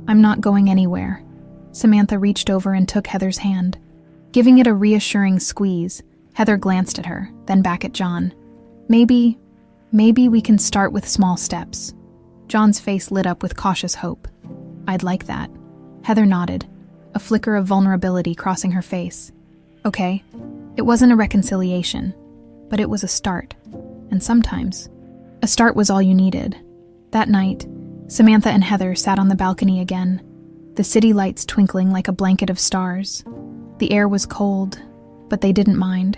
I'm not going anywhere." Samantha reached over and took Heather's hand. Giving it a reassuring squeeze, Heather glanced at her, then back at John. Maybe we can start with small steps. John's face lit up with cautious hope. I'd like that. Heather nodded, a flicker of vulnerability crossing her face. Okay, it wasn't a reconciliation, but it was a start. And sometimes, a start was all you needed. That night, Samantha and Heather sat on the balcony again, the city lights twinkling like a blanket of stars. The air was cold, but they didn't mind.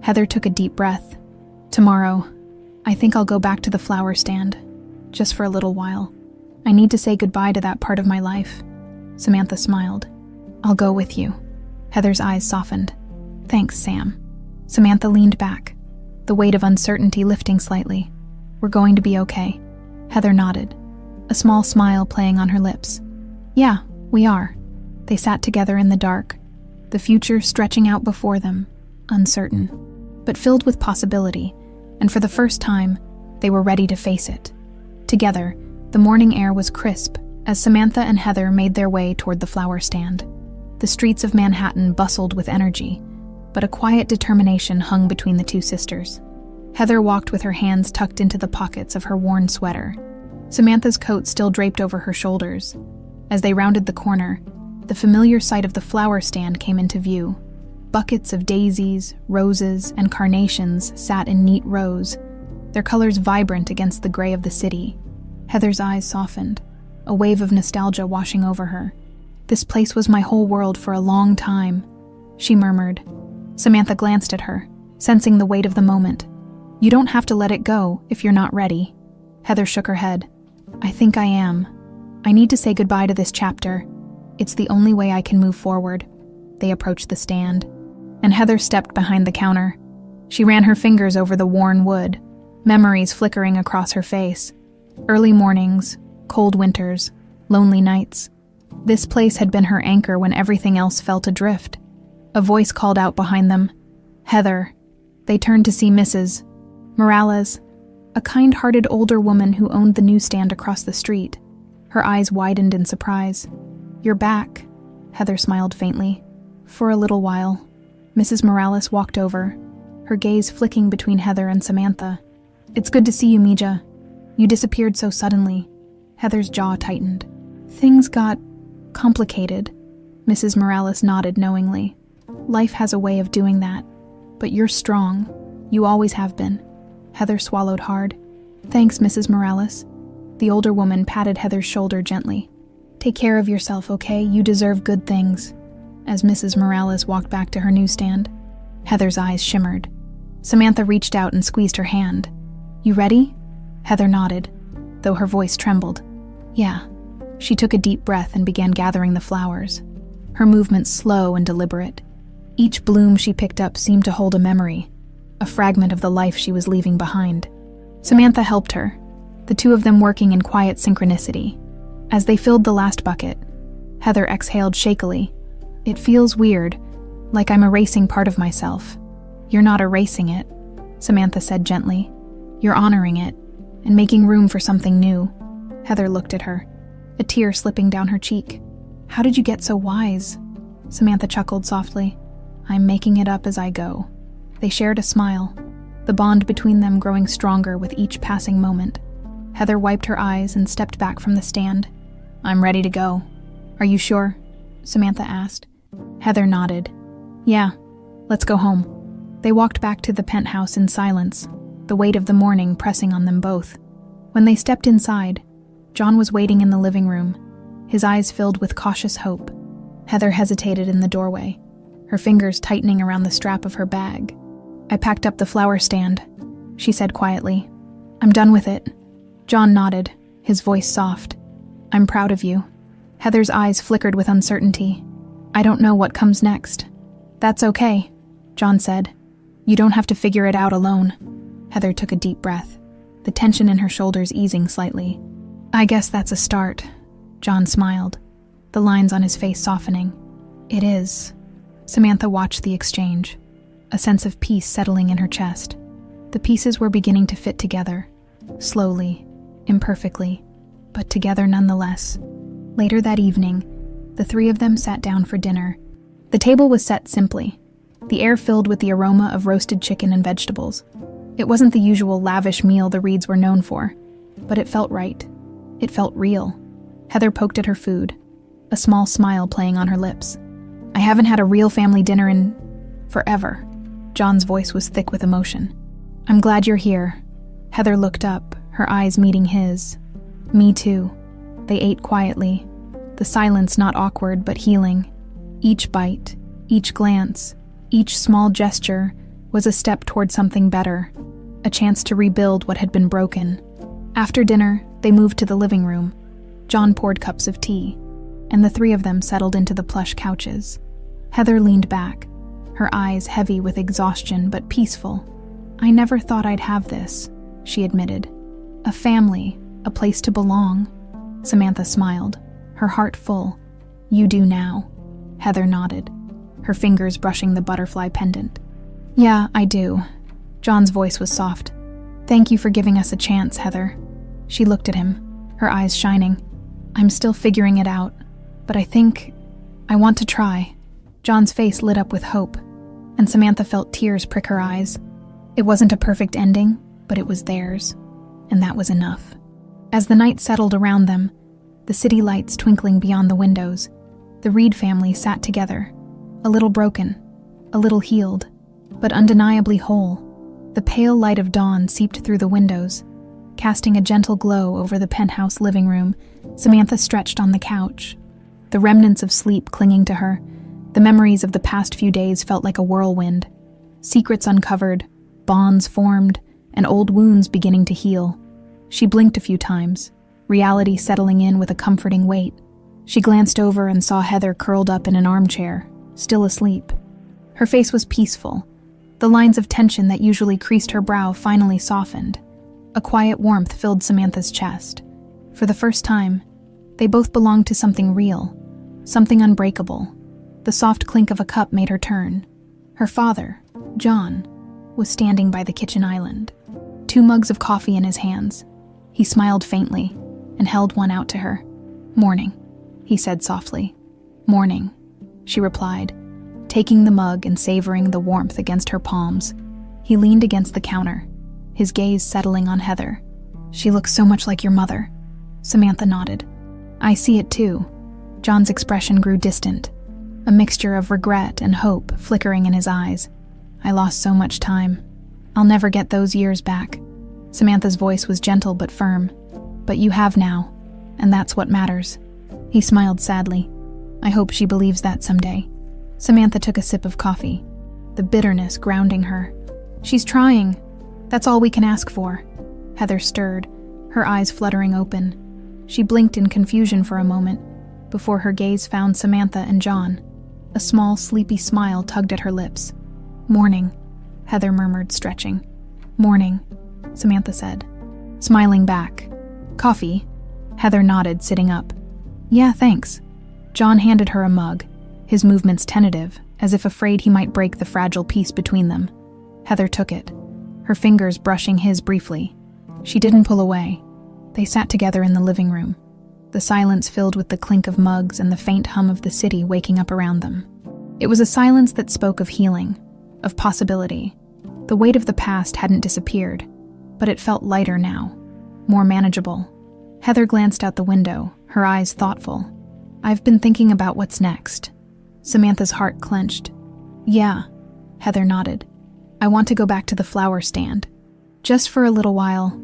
Heather took a deep breath. Tomorrow, I think I'll go back to the flower stand, just for a little while. I need to say goodbye to that part of my life. Samantha smiled. I'll go with you. Heather's eyes softened. Thanks, Sam. Samantha leaned back, the weight of uncertainty lifting slightly. We're going to be okay. Heather nodded, a small smile playing on her lips. Yeah, we are. They sat together in the dark, the future stretching out before them, uncertain, but filled with possibility, and for the first time, they were ready to face it. Together, the morning air was crisp as Samantha and Heather made their way toward the flower stand. The streets of Manhattan bustled with energy, but a quiet determination hung between the two sisters. Heather walked with her hands tucked into the pockets of her worn sweater, Samantha's coat still draped over her shoulders. As they rounded the corner, the familiar sight of the flower stand came into view. Buckets of daisies, roses, and carnations sat in neat rows, their colors vibrant against the gray of the city. Heather's eyes softened, a wave of nostalgia washing over her. This place was my whole world for a long time, she murmured. Samantha glanced at her, sensing the weight of the moment. You don't have to let it go if you're not ready. Heather shook her head. I think I am. I need to say goodbye to this chapter. It's the only way I can move forward. They approached the stand, and Heather stepped behind the counter. She ran her fingers over the worn wood, memories flickering across her face. Early mornings, cold winters, lonely nights. This place had been her anchor when everything else felt adrift. A voice called out behind them, Heather. They turned to see Mrs. Morales, a kind-hearted older woman who owned the newsstand across the street. Her eyes widened in surprise. You're back, Heather smiled faintly. For a little while. Mrs. Morales walked over, her gaze flicking between Heather and Samantha. It's good to see you, Mija. You disappeared so suddenly. Heather's jaw tightened. Things got complicated. Mrs. Morales nodded knowingly. Life has a way of doing that. But you're strong. You always have been. Heather swallowed hard. Thanks, Mrs. Morales. The older woman patted Heather's shoulder gently. Take care of yourself, okay? You deserve good things. As Mrs. Morales walked back to her newsstand, Heather's eyes shimmered. Samantha reached out and squeezed her hand. You ready? Heather nodded, though her voice trembled. Yeah. She took a deep breath and began gathering the flowers, her movements slow and deliberate. Each bloom she picked up seemed to hold a memory, a fragment of the life she was leaving behind. Samantha helped her, the two of them working in quiet synchronicity. As they filled the last bucket, Heather exhaled shakily. It feels weird, like I'm erasing part of myself. You're not erasing it, Samantha said gently. You're honoring it, and making room for something new. Heather looked at her, a tear slipping down her cheek. How did you get so wise? Samantha chuckled softly. I'm making it up as I go. They shared a smile, the bond between them growing stronger with each passing moment. Heather wiped her eyes and stepped back from the stand. I'm ready to go. Are you sure? Samantha asked. Heather nodded. Yeah, let's go home. They walked back to the penthouse in silence, the weight of the morning pressing on them both. When they stepped inside, John was waiting in the living room, his eyes filled with cautious hope. Heather hesitated in the doorway, her fingers tightening around the strap of her bag. I packed up the flower stand, she said quietly. I'm done with it. John nodded, his voice soft. I'm proud of you. Heather's eyes flickered with uncertainty. I don't know what comes next. That's okay, John said. You don't have to figure it out alone. Heather took a deep breath, the tension in her shoulders easing slightly. I guess that's a start, John smiled, the lines on his face softening. It is. Samantha watched the exchange, a sense of peace settling in her chest. The pieces were beginning to fit together, slowly, imperfectly, but together nonetheless. Later that evening, the three of them sat down for dinner, The table was set simply, the air filled with the aroma of roasted chicken and vegetables. It wasn't the usual lavish meal the Reeds were known for, but it felt right. It felt real. Heather poked at her food, a small smile playing on her lips. I haven't had a real family dinner in forever. John's voice was thick with emotion. I'm glad you're here. Heather looked up, her eyes meeting his. Me too. They ate quietly, the silence not awkward but healing. Each bite, each glance, each small gesture was a step toward something better, a chance to rebuild what had been broken. After dinner, they moved to the living room. John poured cups of tea, and the three of them settled into the plush couches. Heather leaned back, her eyes heavy with exhaustion but peaceful. I never thought I'd have this, she admitted. A family, a place to belong. Samantha smiled, her heart full. You do now. Heather nodded, her fingers brushing the butterfly pendant. Yeah, I do. John's voice was soft. Thank you for giving us a chance, Heather. She looked at him, her eyes shining. I'm still figuring it out, but I think I want to try. John's face lit up with hope, and Samantha felt tears prick her eyes. It wasn't a perfect ending, but it was theirs, and that was enough. As the night settled around them, the city lights twinkling beyond the windows, the Reed family sat together, a little broken, a little healed, but undeniably whole. The pale light of dawn seeped through the windows, casting a gentle glow over the penthouse living room. Samantha stretched on the couch, the remnants of sleep clinging to her. The memories of the past few days felt like a whirlwind. Secrets uncovered, bonds formed, and old wounds beginning to heal. She blinked a few times, reality settling in with a comforting weight. She glanced over and saw Heather curled up in an armchair, still asleep. Her face was peaceful. The lines of tension that usually creased her brow finally softened. A quiet warmth filled Samantha's chest. For the first time, they both belonged to something real, something unbreakable. The soft clink of a cup made her turn. Her father, John, was standing by the kitchen island, 2 mugs of coffee in his hands. He smiled faintly and held one out to her. Morning, he said softly. Morning, she replied, taking the mug and savoring the warmth against her palms. He leaned against the counter, his gaze settling on Heather. She looks so much like your mother. Samantha nodded. I see it too. John's expression grew distant, a mixture of regret and hope flickering in his eyes. I lost so much time. I'll never get those years back. Samantha's voice was gentle but firm. But you have now, and that's what matters. He smiled sadly. I hope she believes that someday. Samantha took a sip of coffee, the bitterness grounding her. She's trying. That's all we can ask for. Heather stirred, her eyes fluttering open. She blinked in confusion for a moment, before her gaze found Samantha and John. A small, sleepy smile tugged at her lips. Morning, Heather murmured, stretching. Morning, Samantha said, smiling back. Coffee? Heather nodded, sitting up. Yeah, thanks. John handed her a mug, his movements tentative, as if afraid he might break the fragile peace between them. Heather took it, her fingers brushing his briefly. She didn't pull away. They sat together in the living room, the silence filled with the clink of mugs and the faint hum of the city waking up around them. It was a silence that spoke of healing, of possibility. The weight of the past hadn't disappeared, but it felt lighter now, more manageable. Heather glanced out the window, her eyes thoughtful. I've been thinking about what's next. Samantha's heart clenched. Yeah, Heather nodded. I want to go back to the flower stand. Just for a little while.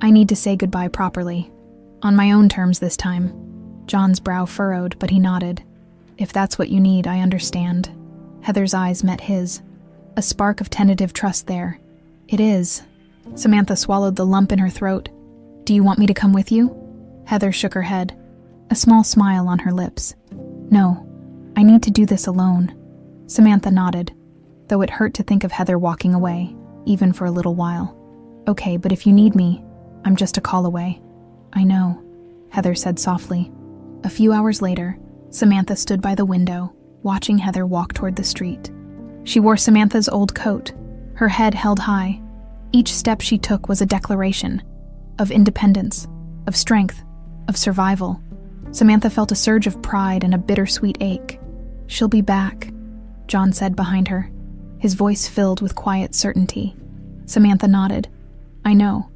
I need to say goodbye properly. On my own terms this time. John's brow furrowed, but he nodded. If that's what you need, I understand. Heather's eyes met his. A spark of tentative trust there. It is. Samantha swallowed the lump in her throat. Do you want me to come with you? Heather shook her head, a small smile on her lips. No, I need to do this alone. Samantha nodded, though it hurt to think of Heather walking away, even for a little while. Okay, but if you need me, I'm just a call away. I know, Heather said softly. A few hours later, Samantha stood by the window, watching Heather walk toward the street. She wore Samantha's old coat, her head held high. Each step she took was a declaration of independence, of strength, of survival. Samantha felt a surge of pride and a bittersweet ache. She'll be back, John said behind her, his voice filled with quiet certainty. Samantha nodded. I know,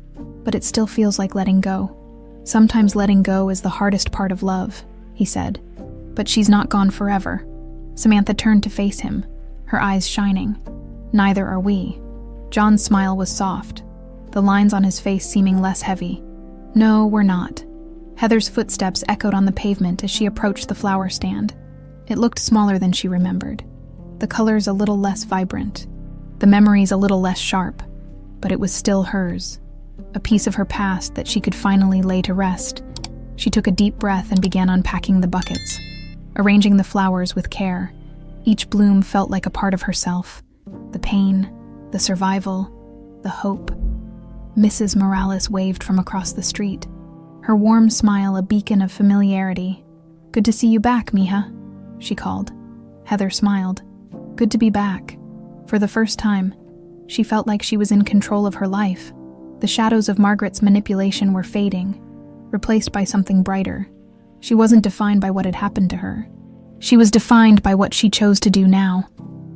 but it still feels like letting go. Sometimes letting go is the hardest part of love, he said. But she's not gone forever. Samantha turned to face him, her eyes shining. Neither are we. John's smile was soft, the lines on his face seeming less heavy. No, we're not. Heather's footsteps echoed on the pavement as she approached the flower stand. It looked smaller than she remembered. The colors a little less vibrant, the memories a little less sharp, but it was still hers, a piece of her past that she could finally lay to rest. She took a deep breath and began unpacking the buckets, arranging the flowers with care. Each bloom felt like a part of herself, the pain, the survival, the hope. Mrs. Morales waved from across the street, her warm smile a beacon of familiarity. Good to see you back, Mija, she called. Heather smiled. Good to be back. For the first time, she felt like she was in control of her life. The shadows of Margaret's manipulation were fading, replaced by something brighter. She wasn't defined by what had happened to her. She was defined by what she chose to do now.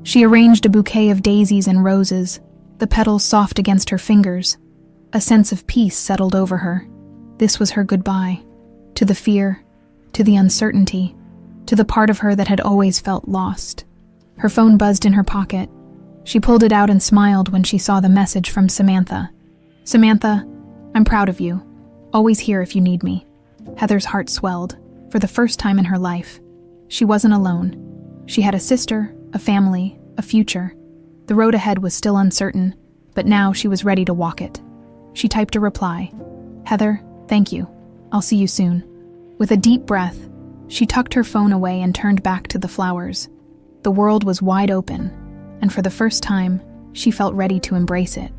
She arranged a bouquet of daisies and roses, the petals soft against her fingers. A sense of peace settled over her. This was her goodbye. To the fear, to the uncertainty, to the part of her that had always felt lost. Her phone buzzed in her pocket. She pulled it out and smiled when she saw the message from Samantha. Samantha, I'm proud of you. Always here if you need me. Heather's heart swelled. For the first time in her life, she wasn't alone. She had a sister, a family, a future. The road ahead was still uncertain, but now she was ready to walk it. She typed a reply. Heather, thank you. I'll see you soon. With a deep breath, she tucked her phone away and turned back to the flowers. The world was wide open, and for the first time, she felt ready to embrace it.